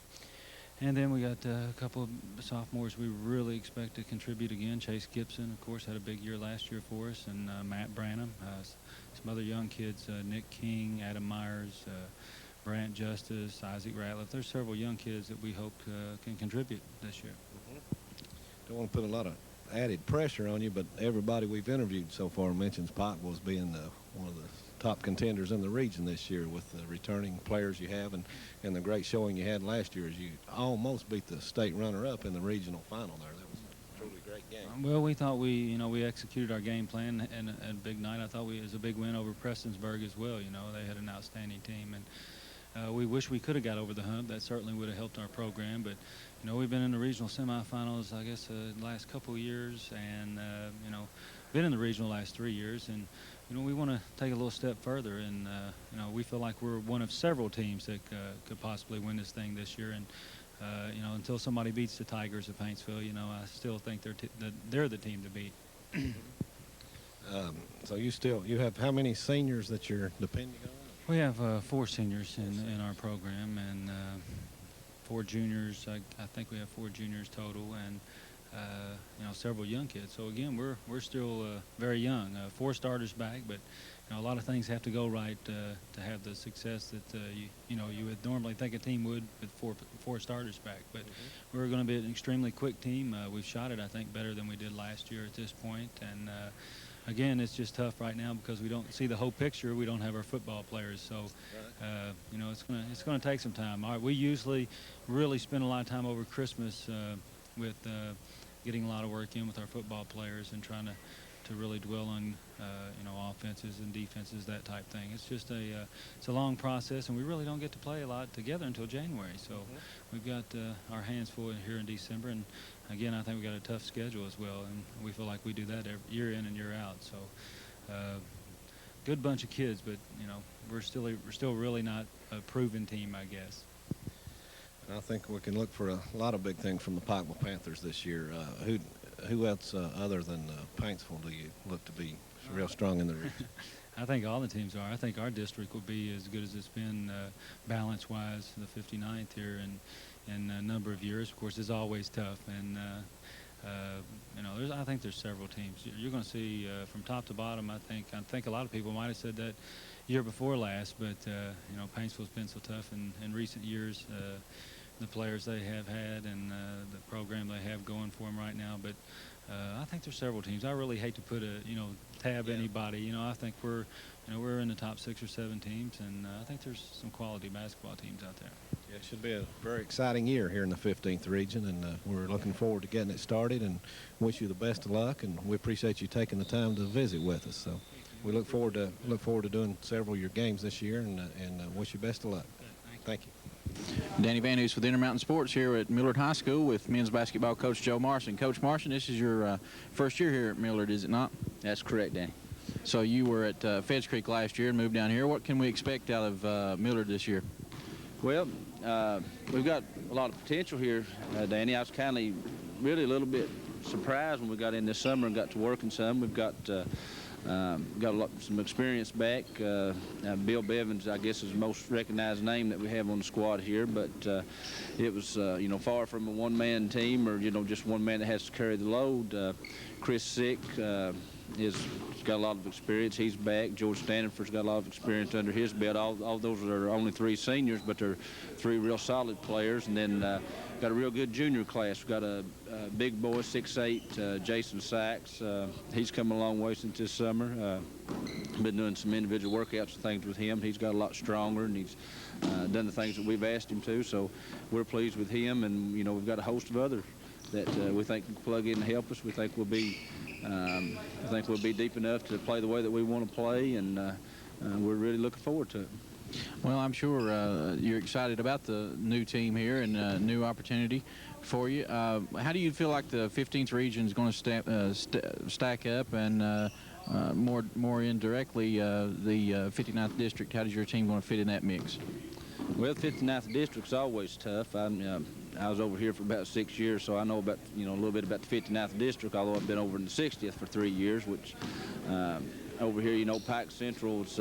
And then we got a couple of sophomores we really expect to contribute again. Chase Gibson, of course, had a big year last year for us, and Matt Branham. Some other young kids, Nick King, Adam Myers, Brant Justice, Isaac Ratliff. There's several young kids that we hope can contribute this year. Don't want to put a lot of added pressure on you, but everybody we've interviewed so far mentions Pikeville as being one of the top contenders in the region this year with the returning players you have and the great showing you had last year as you almost beat the state runner-up in the regional final there. That was a truly great game. Well, we thought we executed our game plan and a big night. I thought it was a big win over Prestonsburg as well. They had an outstanding team, and we wish we could have got over the hump. That certainly would have helped our program, but we've been in the regional semifinals, I guess, the last couple of years, and been in the regional last 3 years, and we want to take a little step further, and we feel like we're one of several teams that could possibly win this thing this year, and until somebody beats the Tigers of Paintsville, I still think they're the team to beat. So you have how many seniors that you're depending on? We have 4 seniors in our program, and 4 juniors. I think we have 4 juniors total, and several young kids. So again, we're still very young. 4 starters back, but a lot of things have to go right to have the success that you would normally think a team would with 4 starters back. But we're going to be an extremely quick team. We've shot it, I think, better than we did last year at this point, and again, it's just tough right now because we don't see the whole picture. We don't have our football players, so it's going to take some time. We usually really spend a lot of time over Christmas with getting a lot of work in with our football players and trying to really dwell on offenses and defenses, that type thing. It's just it's a long process, and we really don't get to play a lot together until January. So we've got our hands full here in December, and again, I think we got a tough schedule as well, and we feel like we do that year in and year out. So good bunch of kids, but we're still really not a proven team, I guess. I think we can look for a lot of big things from the Pikeville Panthers this year. Who else other than Paintsville do you look to be real strong in the region? I think all the teams are. I think our district will be as good as it's been balance-wise, the 59th here in a number of years. Of course, it's always tough, and I think there's several teams. You're going to see from top to bottom. I think a lot of people might have said that year before last, but Paintsville's been so tough in recent years. The players they have had and the program they have going for them right now, but I think there's several teams. I really hate to put tab anybody. I think we're in the top 6 or 7 teams, and I think there's some quality basketball teams out there. Yeah, it should be a very exciting year here in the 15th region, and we're looking forward to getting it started, and wish you the best of luck, and we appreciate you taking the time to visit with us. So we look forward to doing several of your games this year, and wish you best of luck. Thank you. Danny Van Hoos with Intermountain Sports here at Millard High School with men's basketball coach Joe Marson. Coach Marson, this is your first year here at Millard, is it not? That's correct, Danny. So you were at Feds Creek last year and moved down here. What can we expect out of Millard this year? Well, we've got a lot of potential here, Danny. I was really a little bit surprised when we got in this summer and got to working some. We've got some experience back. Bill Bevins, I guess, is the most recognized name that we have on the squad here, but it was, far from a one-man team or, just one man that has to carry the load. Chris Sick has got a lot of experience. He's back. George Stanford's got a lot of experience under his belt. All those are only 3 seniors, but they're 3 real solid players. And then got a real good junior class. We've got a big boy, 6'8", Jason Sachs. He's come a long way since this summer. Been doing some individual workouts and things with him. He's got a lot stronger, and he's done the things that we've asked him to. So we're pleased with him, and we've got a host of others that we think can plug in and help us. We think we'll be deep enough to play the way that we want to play, and we're really looking forward to it. Well, I'm sure you're excited about the new team here and a new opportunity for you. How do you feel like the 15th region is going to stack up, and more indirectly the 59th district? How does your team going to fit in that mix? Well, the 59th district's always tough. I was over here for about 6 years, so I know about a little bit about the 59th district. Although I've been over in the 60th for 3 years, which over here, Pike Central's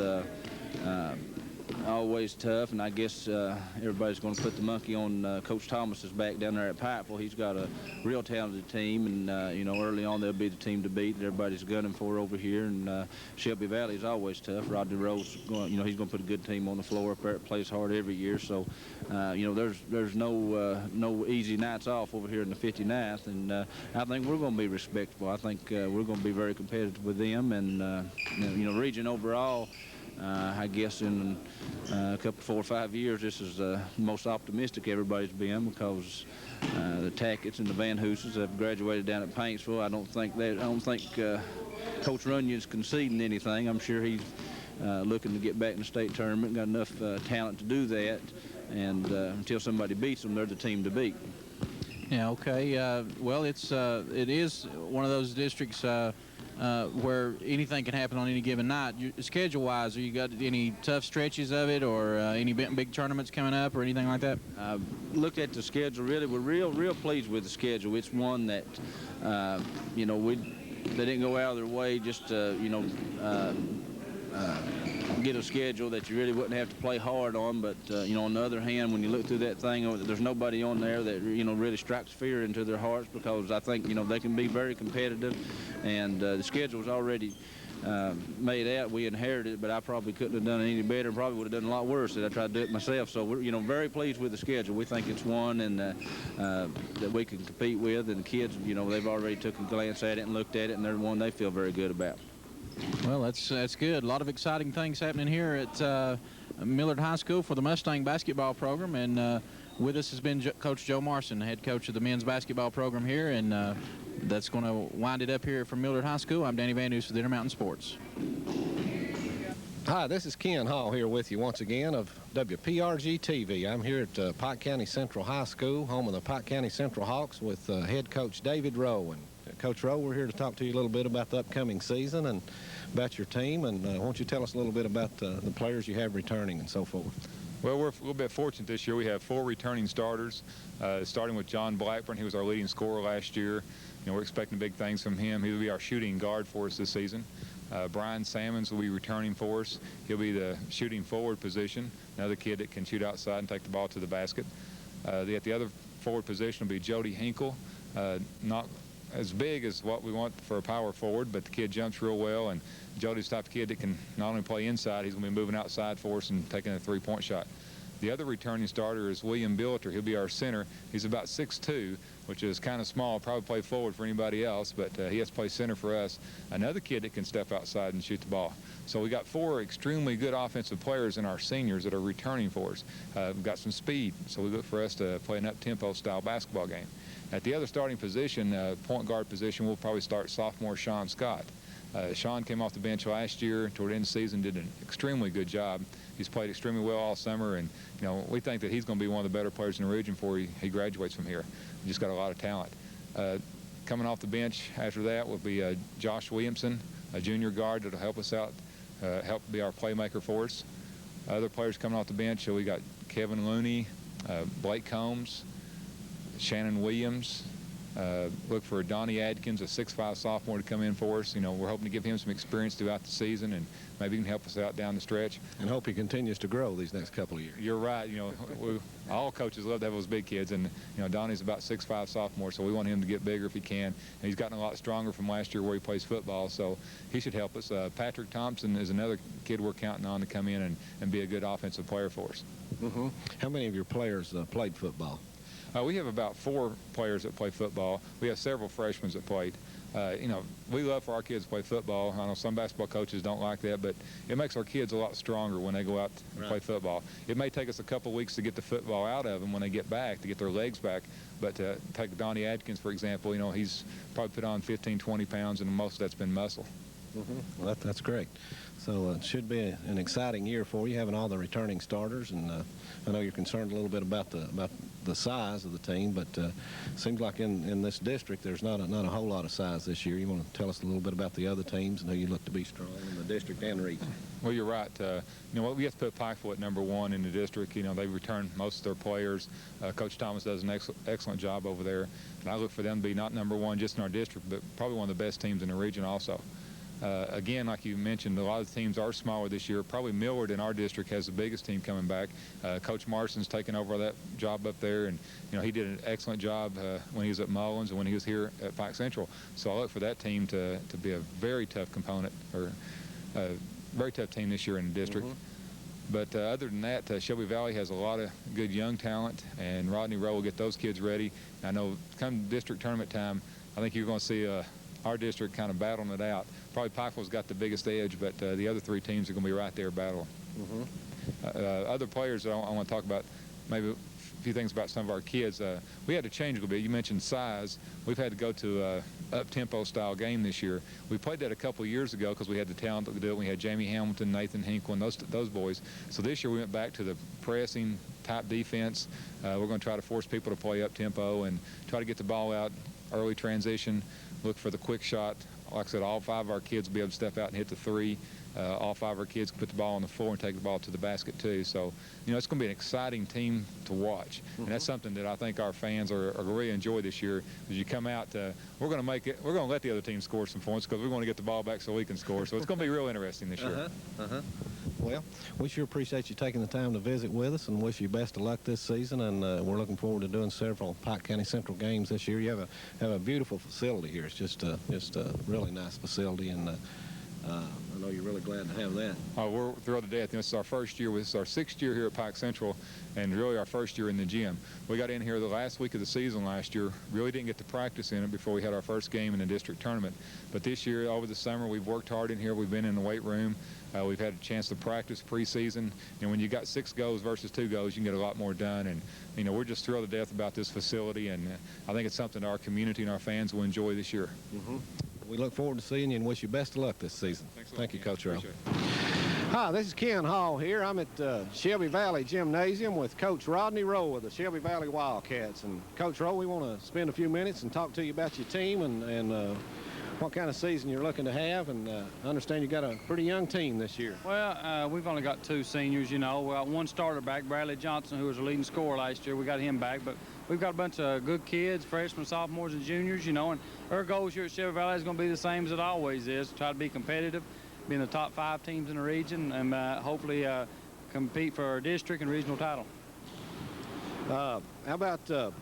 always tough, and I guess everybody's going to put the monkey on Coach Thomas's back down there at Pikeville. He's got a real talented team, and you know, early on they'll be the team to beat that everybody's gunning for over here. And Shelby Valley is always tough. Rodney Rose, you know, he's going to put a good team on the floor up there. Plays hard every year, so you know, there's no easy nights off over here in the 59th, and I think we're going to be respectable. I think we're going to be very competitive with them, and you know, region overall. I guess in a couple, 4 or 5 years, this is the most optimistic everybody's been, because the Tacketts and the Van Hooses have graduated down at Paintsville. I don't think Coach Runyon's conceding anything. I'm sure he's looking to get back in the state tournament. Got enough talent to do that, and until somebody beats them, they're the team to beat. Yeah. Okay. Well, it is one of those districts. Where anything can happen on any given night. Schedule-wise, you got any tough stretches of it, or any big tournaments coming up, or anything like that? Looked at the schedule. Really, we're real pleased with the schedule. It's one that, you know, they didn't go out of their way just to, you know, get a schedule that you really wouldn't have to play hard on. But you know, on the other hand, when you look through that thing, there's nobody on there that, you know, really strikes fear into their hearts, because I think, you know, they can be very competitive, and the schedule's already made out. We inherited it, but I probably couldn't have done it any better. Probably would have done a lot worse if I tried to do it myself. So we're, you know, very pleased with the schedule. We think it's one and that we can compete with, and the kids, you know, they've already took a glance at it and looked at it, and they're one they feel very good about. Well, that's good. A lot of exciting things happening here at Millard High School for the Mustang basketball program, and with us has been Coach Joe Marson, the head coach of the men's basketball program here, and that's going to wind it up here from Millard High School. I'm Danny Van News for the Intermountain Sports. Hi, this is Ken Hall here with you once again of WPRG TV. I'm here at Pike County Central High School, home of the Pike County Central Hawks, with head coach David Rowe. And Coach Rowe, we're here to talk to you a little bit about the upcoming season and about your team. And why don't you tell us a little bit about the players you have returning and so forth? Well, we're a little bit fortunate this year. We have 4 returning starters, starting with John Blackburn. He was our leading scorer last year. You know, we're expecting big things from him. He'll be our shooting guard for us this season. Brian Salmons will be returning for us. He'll be the shooting forward position, another kid that can shoot outside and take the ball to the basket. At the other forward position will be Jody Hinkle, not as big as what we want for a power forward, but the kid jumps real well, and Jody's the type of kid that can not only play inside, he's going to be moving outside for us and taking a three-point shot. The other returning starter is William Bilter. He'll be our center. He's about 6'2", which is kind of small, probably play forward for anybody else, but he has to play center for us. Another kid that can step outside and shoot the ball. So we got 4 extremely good offensive players in our seniors that are returning for us. We've got some speed, so we look for us to play an up-tempo style basketball game. At the other starting position, point guard position, we'll probably start sophomore Sean Scott. Sean came off the bench last year, toward the end of the season, did an extremely good job. He's played extremely well all summer, and you know, we think that he's going to be one of the better players in the region before he graduates from here. He's just got a lot of talent. Coming off the bench after that will be Josh Williamson, a junior guard that'll help us out, help be our playmaker for us. Other players coming off the bench, we got Kevin Looney, Blake Combs, Shannon Williams. Look for Donnie Adkins, a 6'5" sophomore, to come in for us. You know, we're hoping to give him some experience throughout the season, and maybe he can help us out down the stretch. And hope he continues to grow these next couple of years. You're right. You know, all coaches love to have those big kids, and you know, Donnie's about 6'5" sophomore, so we want him to get bigger if he can. And he's gotten a lot stronger from last year where he plays football, so he should help us. Patrick Thompson is another kid we're counting on to come in and be a good offensive player for us. Mm-hmm. How many of your players played football? We have about 4 players that play football. We have several freshmen that played. You know, we love for our kids to play football. I know some basketball coaches don't like that, but it makes our kids a lot stronger when they go out and play football. It may take us a couple weeks to get the football out of them when they get back, to get their legs back. But take Donnie Adkins, for example, you know, he's probably put on 15, 20 pounds, and most of that's been muscle. Mm-hmm. Well, that's great. So it should be an exciting year for you, having all the returning starters. And I know you're concerned a little bit about the size of the team, but it seems like in this district there's not a whole lot of size this year. You want to tell us a little bit about the other teams and who you look to be strong in the district and region? Well, you're right. You know, we have to put Pikeville at #1 in the district. You know, they return most of their players. Coach Thomas does an excellent job over there, and I look for them to be not #1 just in our district, but probably one of the best teams in the region also. Again, like you mentioned, a lot of the teams are smaller this year. Probably Millard in our district has the biggest team coming back. Coach Marston's taken over that job up there, and he did an excellent job when he was at Mullins and when he was here at Pike Central. So I look for that team to be a very tough component, or a very tough team this year in the district. But other than that, Shelby Valley has a lot of good young talent, and Rodney Rowe will get those kids ready. I know come district tournament time, I think you're going to see our district kind of battling it out. Probably Pikeville's got the biggest edge, but the other three teams are going to be right there battling. Other players I want to talk about, maybe a few things about some of our kids. We had to change a little bit. You mentioned size. We've had to go to a up-tempo style game this year. We played that a couple of years ago because we had the talent to do it. We had Jamie Hamilton, Nathan Hinkle, and those boys. So this year we went back to the pressing type defense. We're going to try to force people to play up-tempo and try to get the ball out, early transition, look for the quick shot. Like I said, all 5 of our kids will be able to step out and hit the 3. All 5 of our kids can put the ball on the floor and take the ball to the basket too. So, it's going to be an exciting team to watch, and that's something that I think our fans are going to really enjoy this year. As you come out, we're going to let the other team score some points because we're going to get the ball back so we can score. So it's going to be real interesting this year. Well, we sure appreciate you taking the time to visit with us, and wish you best of luck this season. And we're looking forward to doing several Pike County Central games this year. You have a beautiful facility here. It's just a really nice facility, and I know you're really glad to have that. We're thrilled to death. This is our first year. This is our 6th year here at Pike Central, and really our first year in the gym. We got in here the last week of the season last year. Really didn't get to practice in it before we had our first game in the district tournament. But this year, over the summer, we've worked hard in here. We've been in the weight room. We've had a chance to practice preseason. And when you got 6 goes versus 2 goes, you can get a lot more done. And we're just thrilled to death about this facility, and I think it's something our community and our fans will enjoy this year. We look forward to seeing you and wish you best of luck this season. Thank you, Coach Rowe. Hi, this is Ken Hall here. I'm at Shelby Valley Gymnasium with Coach Rodney Rowe of the Shelby Valley Wildcats. And Coach Rowe, we want to spend a few minutes and talk to you about your team and what kind of season you're looking to have. And I understand you got a pretty young team this year. Well, we've only got 2 seniors, We got 1 starter back, Bradley Johnson, who was the leading scorer last year. We got him back, but we've got a bunch of good kids, freshmen, sophomores, and juniors, and our goals here at Shelby Valley is going to be the same as it always is, try to be competitive, be in the top 5 teams in the region, and hopefully compete for our district and regional title. How about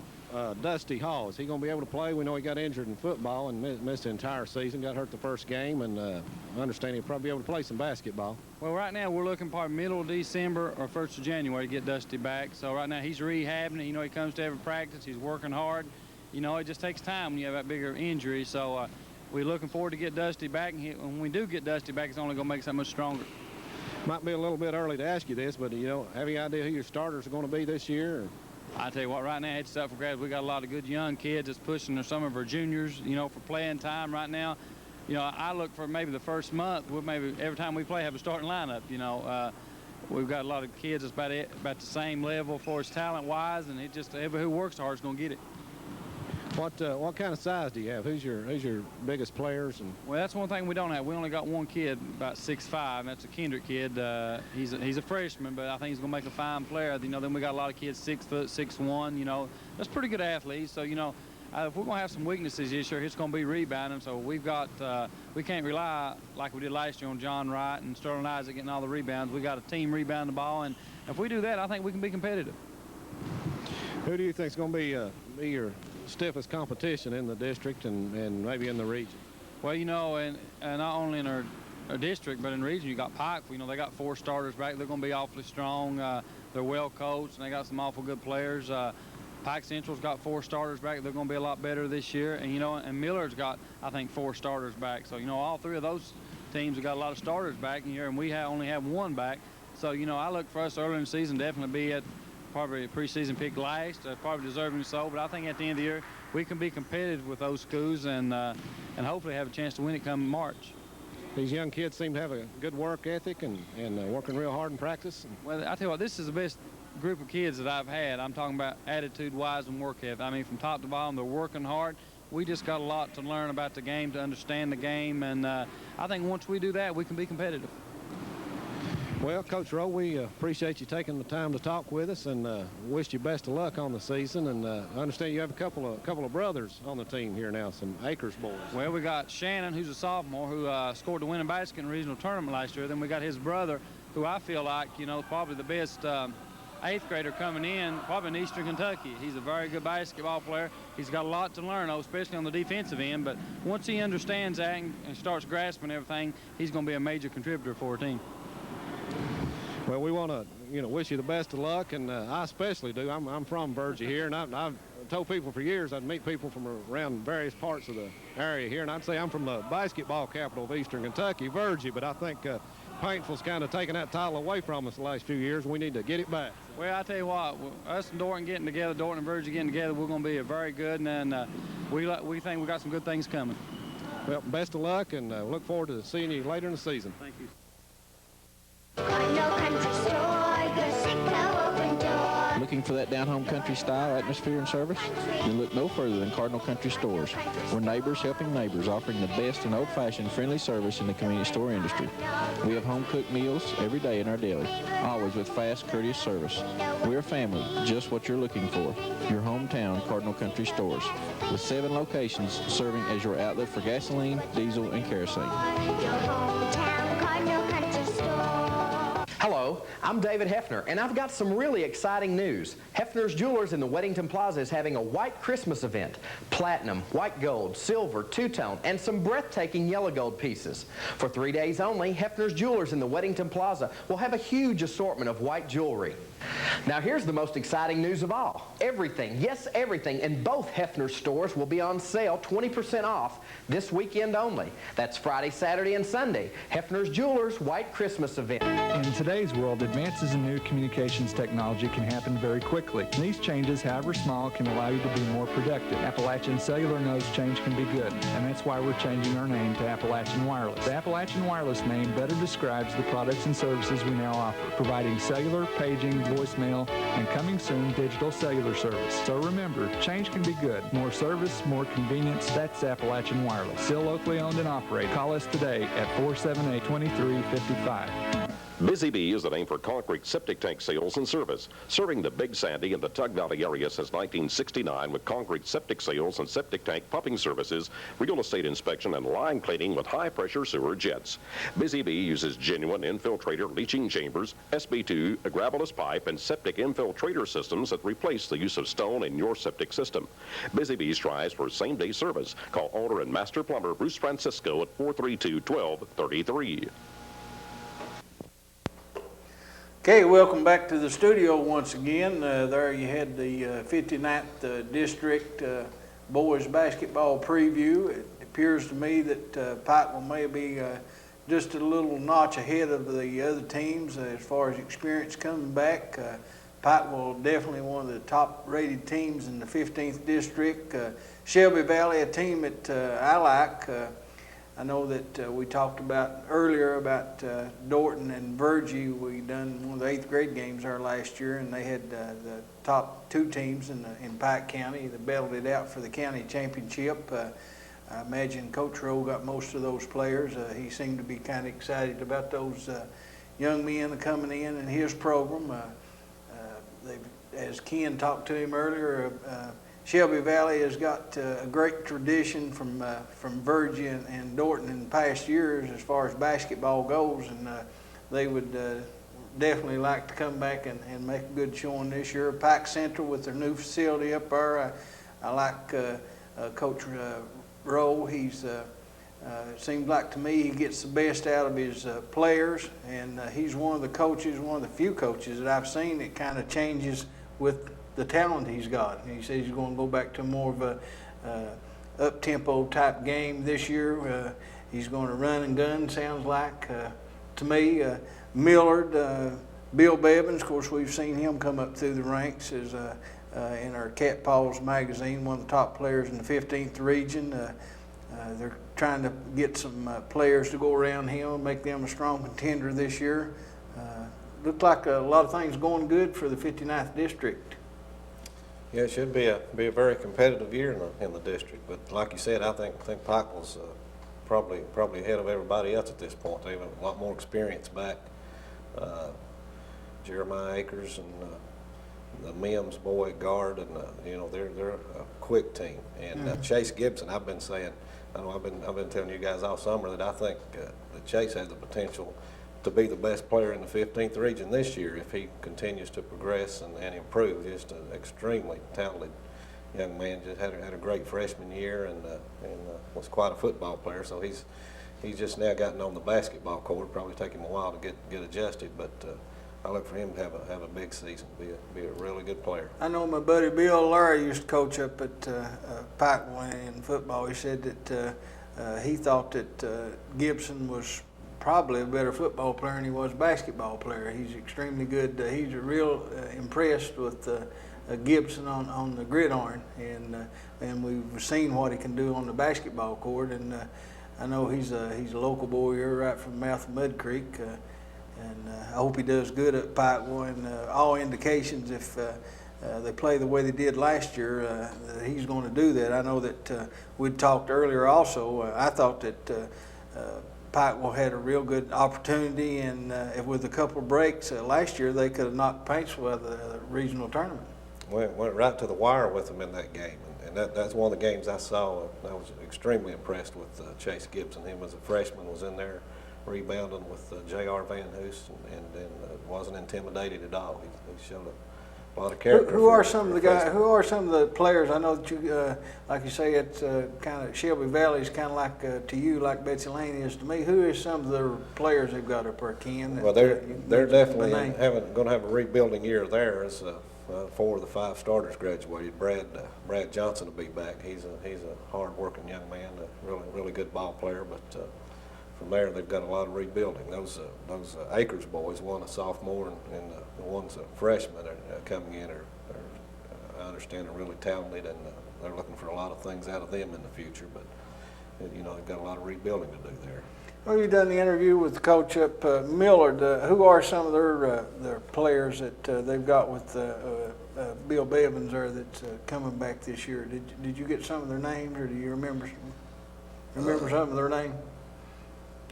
Dusty Hall? Is he going to be able to play? We know he got injured in football and missed the entire season, got hurt the first game, and I understand he'll probably be able to play some basketball. Well, right now we're looking probably middle of December or 1st of January to get Dusty back. So right now he's rehabbing it. He comes to every practice. He's working hard. It just takes time when you have that bigger injury. So we're looking forward to get Dusty back. And when we do get Dusty back, it's only going to make us that much stronger. Might be a little bit early to ask you this, but have any idea who your starters are going to be this year? Or? I tell you what, right now it's up for grabs. We got a lot of good young kids that's pushing some of our juniors, for playing time right now. I look for maybe the first month, we'll maybe every time we play have a starting lineup. We've got a lot of kids that's about the same level for us talent-wise, and it just everybody who works hard is going to get it. What kind of size do you have? Who's your biggest players? Well, that's one thing we don't have. We only got 1 kid about 6'5", and that's a Kendrick kid. He's a freshman, but I think he's going to make a fine player. Then we got a lot of kids 6 foot, 6'1". That's pretty good athletes. So if we're going to have some weaknesses this year, it's going to be rebounding. So we can't rely like we did last year on John Wright and Sterling Isaac getting all the rebounds. We got a team rebound the ball, and if we do that, I think we can be competitive. Who do you think is going to be your stiffest competition in the district and maybe in the region? Well, and not only in our district, but in the region, you got Pike. They got 4 starters back. They're going to be awfully strong. They're well coached, and they got some awful good players. Pike Central's got 4 starters back. They're going to be a lot better this year. And Miller's got, I think, 4 starters back. So, all 3 of those teams have got a lot of starters back in here, and we only have 1 back. So, I look for us early in the season definitely be at probably a preseason pick last, probably deserving so. But I think at the end of the year, we can be competitive with those schools and hopefully have a chance to win it come March. These young kids seem to have a good work ethic and working real hard in practice. Well, I tell you what, this is the best group of kids that I've had. I'm talking about attitude-wise and work ethic. I mean, from top to bottom, they're working hard. We just got a lot to learn about the game, to understand the game, and I think once we do that, we can be competitive. Well, Coach Rowe, we appreciate you taking the time to talk with us, and wish you best of luck on the season. And I understand you have a couple of brothers on the team here now, some Akers boys. Well, we got Shannon, who's a sophomore, who scored the winning basket in the regional tournament last year. Then we got his brother, who I feel like, probably the best 8th grader coming in, probably in Eastern Kentucky. He's a very good basketball player. He's got a lot to learn, especially on the defensive end. But once he understands that and starts grasping everything, he's going to be a major contributor for our team. Well, we want to, wish you the best of luck, and I especially do. I'm from Virgie here, and I've told people for years I'd meet people from around various parts of the area here, and I'd say I'm from the basketball capital of Eastern Kentucky, Virgie, but I think Painful's kind of taken that title away from us the last few years. We need to get it back. Well, I tell you what, us and Dorton getting together, Dorton and Virgie getting together, we're going to be a very good, and we think we got some good things coming. Well, best of luck, and look forward to seeing you later in the season. Thank you. Looking for that down-home country style, atmosphere, and service? Then look no further than Cardinal Country Stores. We're neighbors helping neighbors, offering the best and old-fashioned friendly service in the convenience store industry. We have home-cooked meals every day in our deli, always with fast, courteous service. We're a family, just what you're looking for. Your hometown Cardinal Country Stores, with 7 locations serving as your outlet for gasoline, diesel, and kerosene. Your hometown Cardinal Country Store. Hello, I'm David Hefner, and I've got some really exciting news. Hefner's Jewelers in the Weddington Plaza is having a white Christmas event. Platinum, white gold, silver, two-tone, and some breathtaking yellow gold pieces. For 3 days only, Hefner's Jewelers in the Weddington Plaza will have a huge assortment of white jewelry. Now here's the most exciting news of all. Everything, yes everything, in both Hefner's stores will be on sale 20% off this weekend only. That's Friday, Saturday, and Sunday. Hefner's Jewelers White Christmas event. In today's world, advances in new communications technology can happen very quickly. These changes, however small, can allow you to be more productive. Appalachian Cellular knows change can be good, and that's why we're changing our name to Appalachian Wireless. The Appalachian Wireless name better describes the products and services we now offer, providing cellular, paging, voicemail, and coming soon, digital cellular service. So remember, change can be good. More service, more convenience, that's Appalachian Wireless. Still locally owned and operated. Call us today at 478-2355. Busy Bee is the name for concrete septic tank sales and service, serving the Big Sandy and the Tug Valley area since 1969 with concrete septic sales and septic tank pumping services, real estate inspection, and line cleaning with high-pressure sewer jets. Busy Bee uses genuine infiltrator leaching chambers, SB2, a gravelous pipe, and septic infiltrator systems that replace the use of stone in your septic system. Busy Bee strives for same-day service. Call owner and master plumber Bruce Francisco at 432-1233. Okay, welcome back to the studio once again. There you had the 59th District Boys Basketball preview. It appears to me that Pikeville may be just a little notch ahead of the other teams as far as experience coming back. Pikeville definitely one of the top-rated teams in the 15th District. Shelby Valley, a team that I like. I know that we talked about earlier about Dorton and Virgie. We done one of the 8th grade games there last year, and they had the top 2 teams in Pike County that battled it out for the county championship. I imagine Coach Rowe got most of those players. He seemed to be kind of excited about those young men coming in his program. As Ken talked to him earlier, Shelby Valley has got a great tradition from Virgie and Dorton in past years as far as basketball goes, and they would definitely like to come back and make a good showing this year. Pike Central with their new facility up there, I like Coach Rowe. He's seems like to me he gets the best out of his players, and he's one of the coaches, one of the few coaches that I've seen that kind of changes with the talent he's got. He says he's going to go back to more of a up-tempo type game this year. He's going to run and gun, sounds like to me. Millard, Bill Bevins, of course, we've seen him come up through the ranks as in our Cat Paws magazine, one of the top players in the 15th region. They're trying to get some players to go around him and make them a strong contender this year. Looked like a lot of things going good for the 59th District. Yeah, it should be a very competitive year in the district. But like you said, I think Pikeville's probably ahead of everybody else at this point. They have a lot more experience back Jeremiah Akers and the Mims boy at guard, and you know, they're a quick team. And Chase Gibson, I've been saying, I know I've been telling you guys all summer that I think that Chase has the potential to be the best player in the 15th region this year if he continues to progress and improve. Just an extremely talented young man. Just had a great freshman year and was quite a football player. So he's just now gotten on the basketball court. Probably take him a while to get adjusted, but I look for him to have a big season. Be a really good player. I know my buddy Bill Larry used to coach up at Pikeville in football. He said that he thought that Gibson was probably a better football player than he was basketball player. He's extremely good. He's real impressed with Gibson on the gridiron, and we've seen what he can do on the basketball court. And I know he's a local boy here, right from the mouth of Mud Creek, and I hope he does good at Pikeville. And all indications, if they play the way they did last year, that he's going to do that. I know that we'd talked earlier also. I thought that Pikeville had a real good opportunity, and with a couple of breaks last year, they could have knocked Paintsville out of the regional tournament. Went right to the wire with them in that game, and that's one of the games I saw. I was extremely impressed with Chase Gibson. Him as a freshman was in there rebounding with J.R. Van Hoos, and wasn't intimidated at all. He showed a lot of character. Who are some of the guys? Who are some of the players? I know that you, like you say, it's kind of Shelby Valley is kind of like to you, like Betsy Lane is to me. Who is some of the players they've got up there, Ken? Well, they're definitely going to have a rebuilding year there. As 4 of the 5 starters graduated. Brad Johnson will be back. He's a hard-working young man, a really good ball player. But from there, they've got a lot of rebuilding. Those Akers boys, one a sophomore and the one's a freshman, are coming in. I understand are really talented, and they're looking for a lot of things out of them in the future. But you know, they've got a lot of rebuilding to do there. Well, you done the interview with Coach up Millard. Who are some of their players that they've got with Bill Bevins there that's coming back this year? Did you get some of their names, or do you remember some of their names?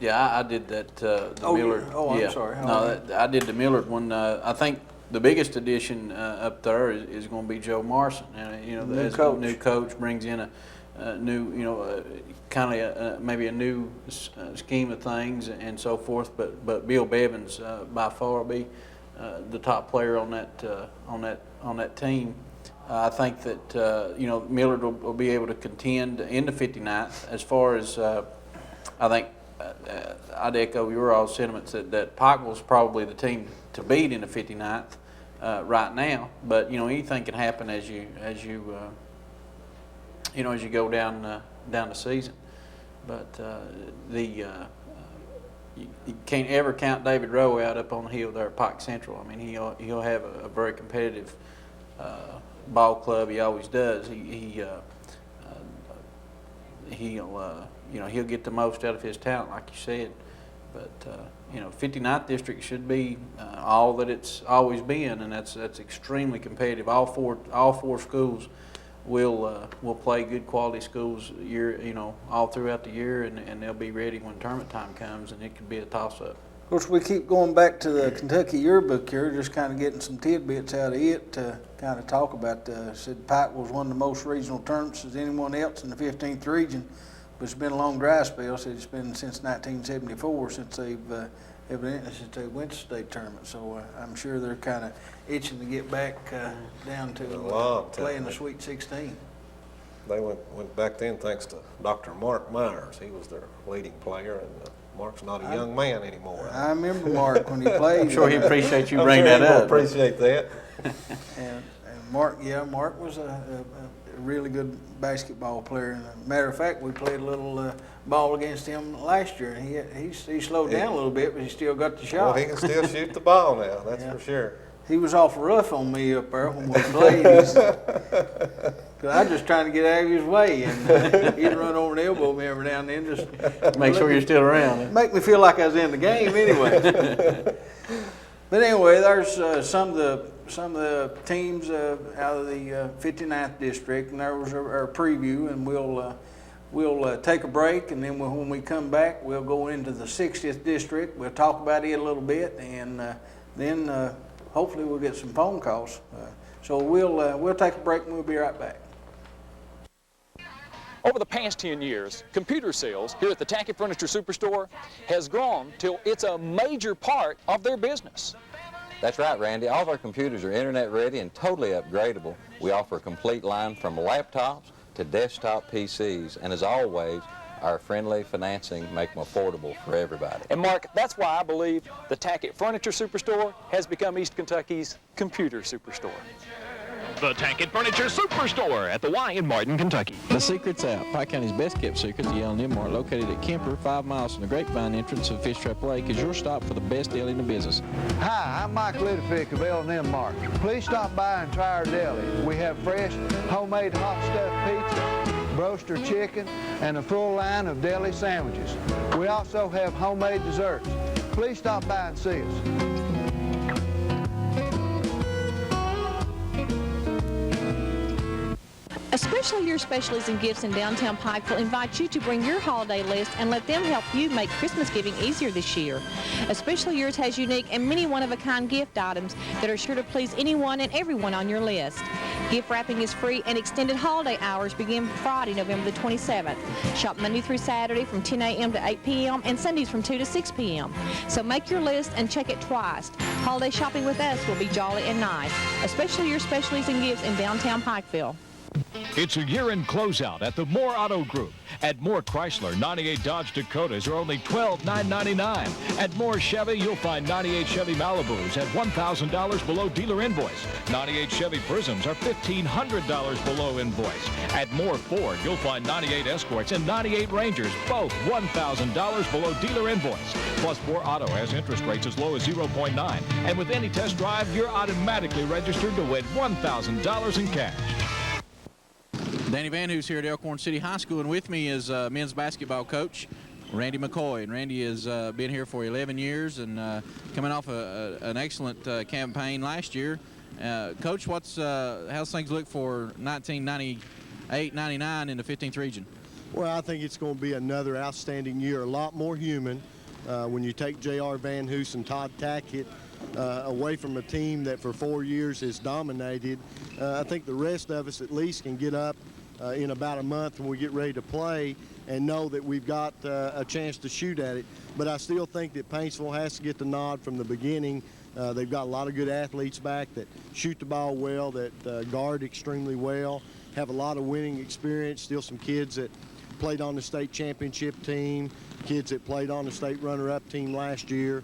Yeah, I did that. The Millard. I'm sorry. No, I did the Millard one. I think the biggest addition up there is going to be Joe Marson. You know, the new coach brings in a new, you know, kind of maybe a new scheme of things and so forth. But Bill Bevins by far will be the top player on that team. I think that you know, Millard will be able to contend in the 59th. As far as I think, I'd echo your all sentiments that Pikeville's probably the team to beat in the 59th right now. But you know, anything can happen as you go down the season. But you can't ever count David Rowe out up on the hill there at Pike Central. I mean, he'll have a very competitive ball club. He always does. He'll get the most out of his talent, like you said. But you know, 59th district should be all that it's always been, and that's extremely competitive. All four schools will play good quality schools all throughout the year, and they'll be ready when tournament time comes, and it could be a toss-up. Of course, we keep going back to the Kentucky yearbook here, just kind of getting some tidbits out of it to kind of talk about. Said Pikeville's won the most regional tournaments as anyone else in the 15th region, but it's been a long dry spell. Said it's been since 1974 since they've evidently since they went to state tournament. So I'm sure they're kind of itching to get back down to playing the Sweet 16. They went back then thanks to Dr. Mark Myers. He was their leading player, and Mark's not a young man anymore. I remember Mark when he played. I'm sure he appreciates you bringing that up. Appreciate that. and Mark was a really good basketball player. And a matter of fact, we played a little ball against him last year, and he slowed down a little bit, but he still got the shot. Well, he can still shoot the ball now, that's for sure. He was awful rough on me up there when we played. Cause I was just trying to get out of his way, and he'd run over and elbow me every now and then. Just make sure you're still around. Make me feel like I was in the game anyway. But anyway, there's some of the teams out of the 59th district, and there was our preview, and we'll we'll take a break, and then when we come back, we'll go into the 60th district. We'll talk about it a little bit, and then hopefully we'll get some phone calls. So we'll take a break, and we'll be right back. Over the past 10 years, computer sales here at the Tackett Furniture Superstore has grown till it's a major part of their business. That's right, Randy. All of our computers are internet ready and totally upgradable. We offer a complete line from laptops to desktop PCs, and as always, our friendly financing make them affordable for everybody. And Mark, that's why I believe the Tackett Furniture Superstore has become East Kentucky's computer superstore. The Tackett Furniture Superstore at the Y in Martin, Kentucky. The secret's out. Pike County's best kept secret, the L&M Mart, located at Kemper, 5 miles from the Grapevine entrance of Fish Trap Lake, is your stop for the best deli in the business. Hi, I'm Mike Littlefick of L&M Mart. Please stop by and try our deli. We have fresh, homemade hot stuffed pizza, roaster chicken, and a full line of deli sandwiches. We also have homemade desserts. Please stop by and see us. Especially your specialties in Gibson downtown Pikeville invite you to bring your holiday list and let them help you make Christmas giving easier this year. Especially yours has unique and many one-of-a-kind gift items that are sure to please anyone and everyone on your list. Gift wrapping is free and extended holiday hours begin Friday, November the 27th. Shop Monday through Saturday from 10 a.m. to 8 p.m. and Sundays from 2 to 6 p.m. So make your list and check it twice. Holiday shopping with us will be jolly and nice. Especially your specialties and gifts in downtown Pikeville. It's a year-end closeout at the Moore Auto Group. At Moore Chrysler, 98 Dodge Dakotas are only $12,999. At Moore Chevy, you'll find 98 Chevy Malibus at $1,000 below dealer invoice. 98 Chevy Prisms are $1,500 below invoice. At Moore Ford, you'll find 98 Escorts and 98 Rangers, both $1,000 below dealer invoice. Plus, Moore Auto has interest rates as low as 0.9. And with any test drive, you're automatically registered to win $1,000 in cash. Danny Van Hoos here at Elkhorn City High School, and with me is men's basketball coach Randy McCoy. And Randy has been here for 11 years and coming off an excellent campaign last year. Coach, how's things look for 1998-99 in the 15th region? Well, I think it's going to be another outstanding year, a lot more human. When you take J.R. Van Hoos and Todd Tackett away from a team that for 4 years has dominated, I think the rest of us at least can get up in about a month when we get ready to play and know that we've got a chance to shoot at it. But I still think that Paintsville has to get the nod from the beginning. They've got a lot of good athletes back that shoot the ball well, that guard extremely well, have a lot of winning experience, still some kids that played on the state championship team, kids that played on the state runner-up team last year.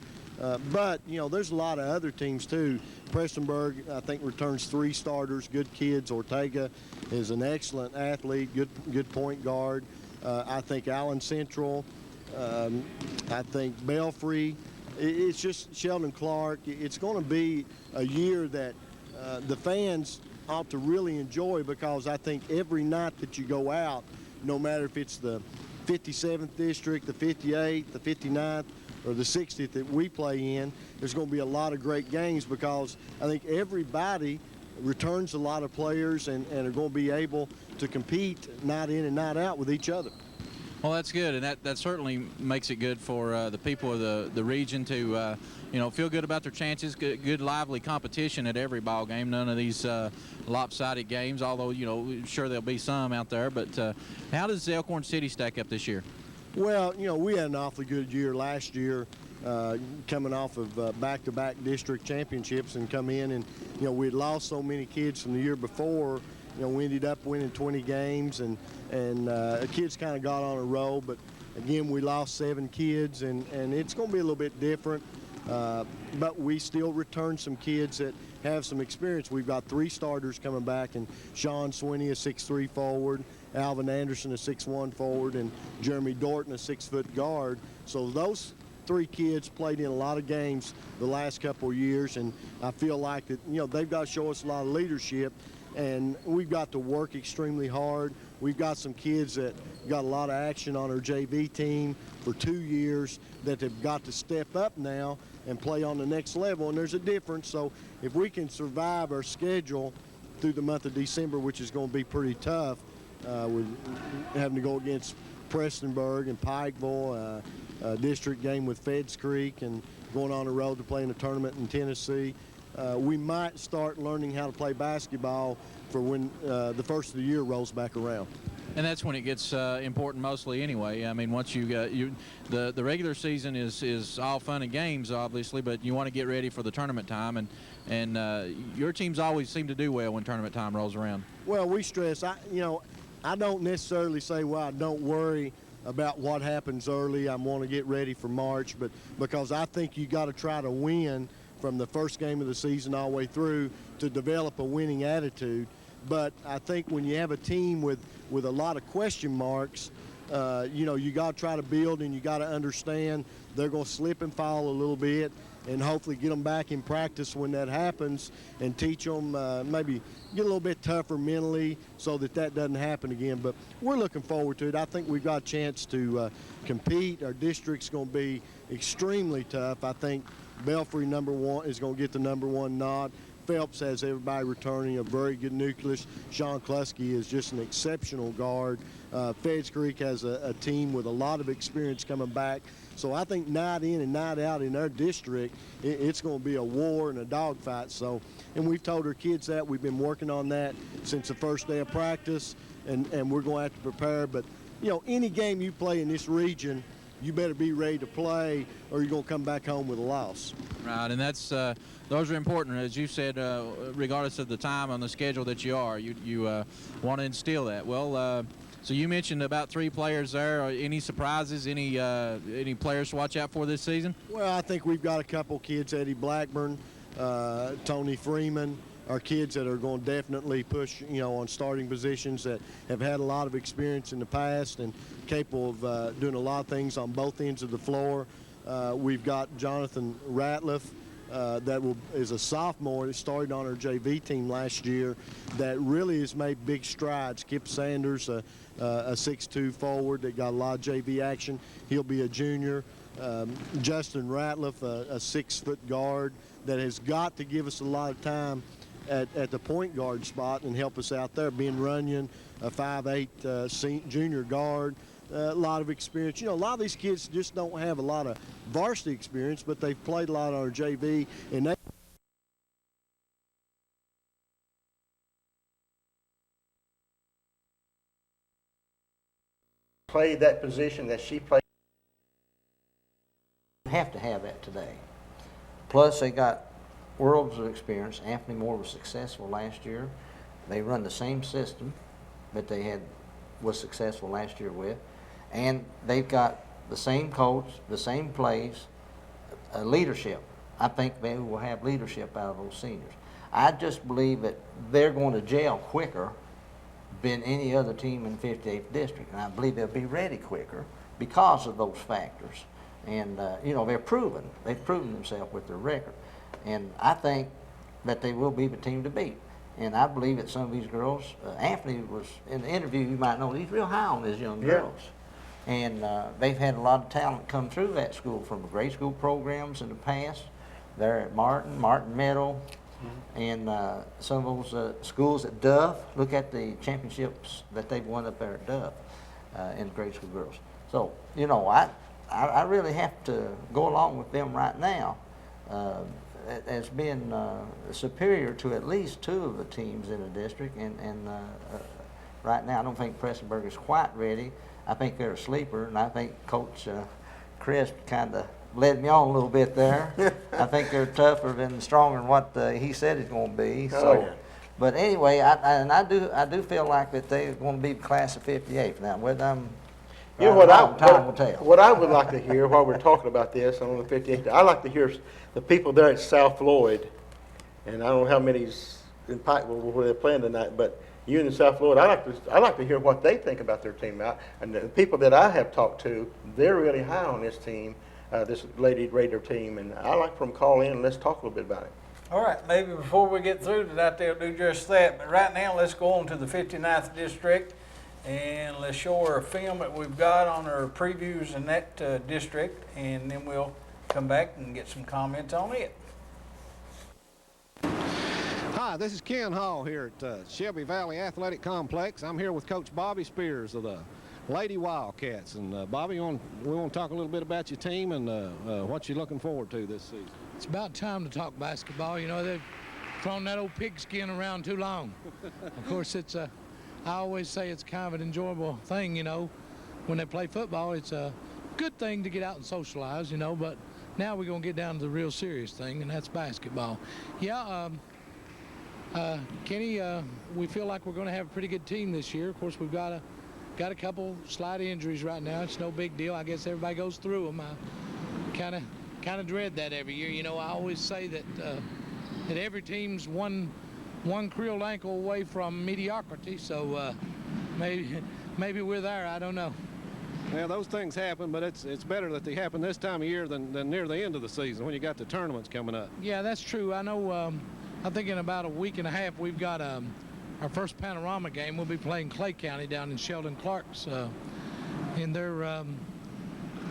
But, you know, there's a lot of other teams, too. Prestonsburg, I think, returns 3 starters, good kids. Ortega is an excellent athlete, good point guard. I think Allen Central, I think Belfry. It's just Sheldon Clark. It's going to be a year that the fans ought to really enjoy, because I think every night that you go out, no matter if it's the 57th district, the 58th, the 59th, or the 60th that we play in, there's going to be a lot of great games, because I think everybody returns a lot of players and are going to be able to compete night in and night out with each other. Well, that's good, and that certainly makes it good for the people of the region to feel good about their chances. Good lively competition at every ball game. None of these lopsided games, although sure there'll be some out there. But how does Elkhorn City stack up this year? Well, we had an awfully good year last year, coming off of back-to-back district championships, and come in and we'd lost so many kids from the year before. We ended up winning 20 games, and kids kind of got on a roll. But again, we lost 7 kids, and it's going to be a little bit different. But we still return some kids that have some experience. We've got 3 starters coming back, and Sean Swinney, a 6'3" forward, Alvin Anderson, a 6'1" forward, and Jeremy Dorton, a 6-foot guard. So those 3 kids played in a lot of games the last couple of years, and I feel like that they've got to show us a lot of leadership. And we've got to work extremely hard. We've got some kids that got a lot of action on our JV team for 2 years that have got to step up now and play on the next level, and there's a difference. So if we can survive our schedule through the month of December, which is going to be pretty tough, with having to go against Prestonsburg and Pikeville, a district game with Feds Creek, and going on the road to play in a tournament in Tennessee. We might start learning how to play basketball for when the first of the year rolls back around. And that's when it gets important mostly anyway. I mean, once the regular season is all fun and games, obviously, but you want to get ready for the tournament time, and your teams always seem to do well when tournament time rolls around. Well, we stress, I don't necessarily say, well, don't worry about what happens early. I want to get ready for March, but because I think you got to try to win from the first game of the season all the way through to develop a winning attitude. But I think when you have a team with a lot of question marks, you got to try to build, and you got to understand they're going to slip and fall a little bit, and hopefully get them back in practice when that happens, and teach them maybe get a little bit tougher mentally so that doesn't happen again. But we're looking forward to it. I think we've got a chance to compete. Our district's going to be extremely tough. I think Belfry #1 is going to get the #1 nod. Phelps has everybody returning, a very good nucleus. Sean Klusky is just an exceptional guard. Feds Creek has a team with a lot of experience coming back. So I think night in and night out in our district, it's going to be a war and a dogfight. So, and we've told our kids that. We've been working on that since the first day of practice, and we're going to have to prepare. But, any game you play in this region, you better be ready to play, or you're going to come back home with a loss. Right, and that's those are important, as you said. Regardless of the time on the schedule that you are, you want to instill that. Well, so you mentioned about 3 players there. Any surprises? Any players to watch out for this season? Well, I think we've got a couple kids: Eddie Blackburn, Tony Freeman. Our kids that are going to definitely push, on starting positions, that have had a lot of experience in the past and capable of doing a lot of things on both ends of the floor. We've got Jonathan Ratliff, is a sophomore that started on our JV team last year, that really has made big strides. Kip Sanders, a 6'2" forward that got a lot of JV action. He'll be a junior. Justin Ratliff, a 6-foot guard that has got to give us a lot of time at the point guard spot and help us out there. Ben Runyon, a 5'8" junior guard, a lot of experience. A lot of these kids just don't have a lot of varsity experience, but they've played a lot on our JV, and they played that position that she played. Have to have that today. Plus, they got worlds of experience. Anthony Moore was successful last year. They run the same system that they was successful last year with, and they've got the same coach, the same plays, leadership. I think they will have leadership out of those seniors. I just believe that they're going to gel quicker than any other team in the 58th district, and I believe they'll be ready quicker because of those factors. And they're proven. They've proven themselves with their record. And I think that they will be the team to beat. And I believe that some of these girls, Anthony was in the interview, you might know, he's real high on these young girls. And they've had a lot of talent come through that school from grade school programs in the past. They're at Martin Meadow, and some of those schools at Duff. Look at the championships that they've won up there at Duff in grade school girls. So, I really have to go along with them right now as being superior to at least 2 of the teams in the district. And right now, I don't think Prestonsburg is quite ready. I think they're a sleeper, and I think Coach Chris kind of led me on a little bit there. I think they're tougher and stronger than what he said it's going to be. So, but anyway, I do feel like that they're going to be the class of 58 now. Whether I'm what I would like to hear while we're talking about this on the 58th, I like to hear the people there at South Floyd, and I don't know how many's in Pikeville where they're playing tonight, but you in South Floyd, I like to hear what they think about their team. And the people that I have talked to, they're really high on this team, this Lady Raider team, and I like for them to call in and let's talk a little bit about it. All right, maybe before we get through tonight, they'll do just that. But right now, let's go on to the 59th district. And let's show our film that we've got on our previews in that district, and then we'll come back and get some comments on it. Hi, this is Ken Hall here at Shelby Valley Athletic Complex. I'm here with Coach Bobby Spears of the Lady Wildcats. And Bobby, we want to talk a little bit about your team and what you're looking forward to this season. It's about time to talk basketball. You know, they've thrown that old pigskin around too long. Of course, I always say it's kind of an enjoyable thing, you know. When they play football, it's a good thing to get out and socialize, you know, but now we're going to get down to the real serious thing, and that's basketball. Yeah, Kenny, we feel like we're going to have a pretty good team this year. Of course, we've got a couple slight injuries right now. It's no big deal. I guess everybody goes through them. I kind of dread that every year. You know, I always say that that every team's one creeled ankle away from mediocrity. So maybe we're there. I don't know. Yeah, those things happen, but it's better that they happen this time of year than near the end of the season when you got the tournaments coming up. Yeah, that's true. I know. I think in about a week and a half we've got our first Panorama game. We'll be playing Clay County down in Sheldon Clark's in their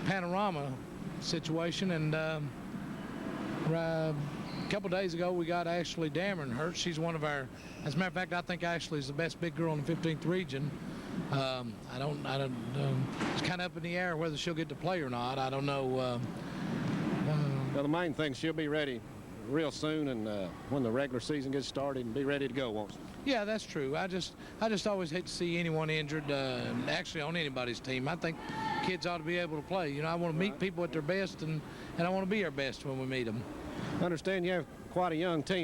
Panorama situation. And a couple days ago we got Ashley Dameron hurt. She's one of our, as a matter of fact, I think Ashley's the best big girl in the 15th region. I don't it's kind of up in the air whether she'll get to play or not. I don't know. Well, the main thing, she'll be ready real soon, and when the regular season gets started, and be ready to go, won't she? Yeah, that's true. I just always hate to see anyone injured, actually on anybody's team. I think kids ought to be able to play. You know, I want to meet people at their best, and I want to be our best when we meet them. I understand you have quite a young team.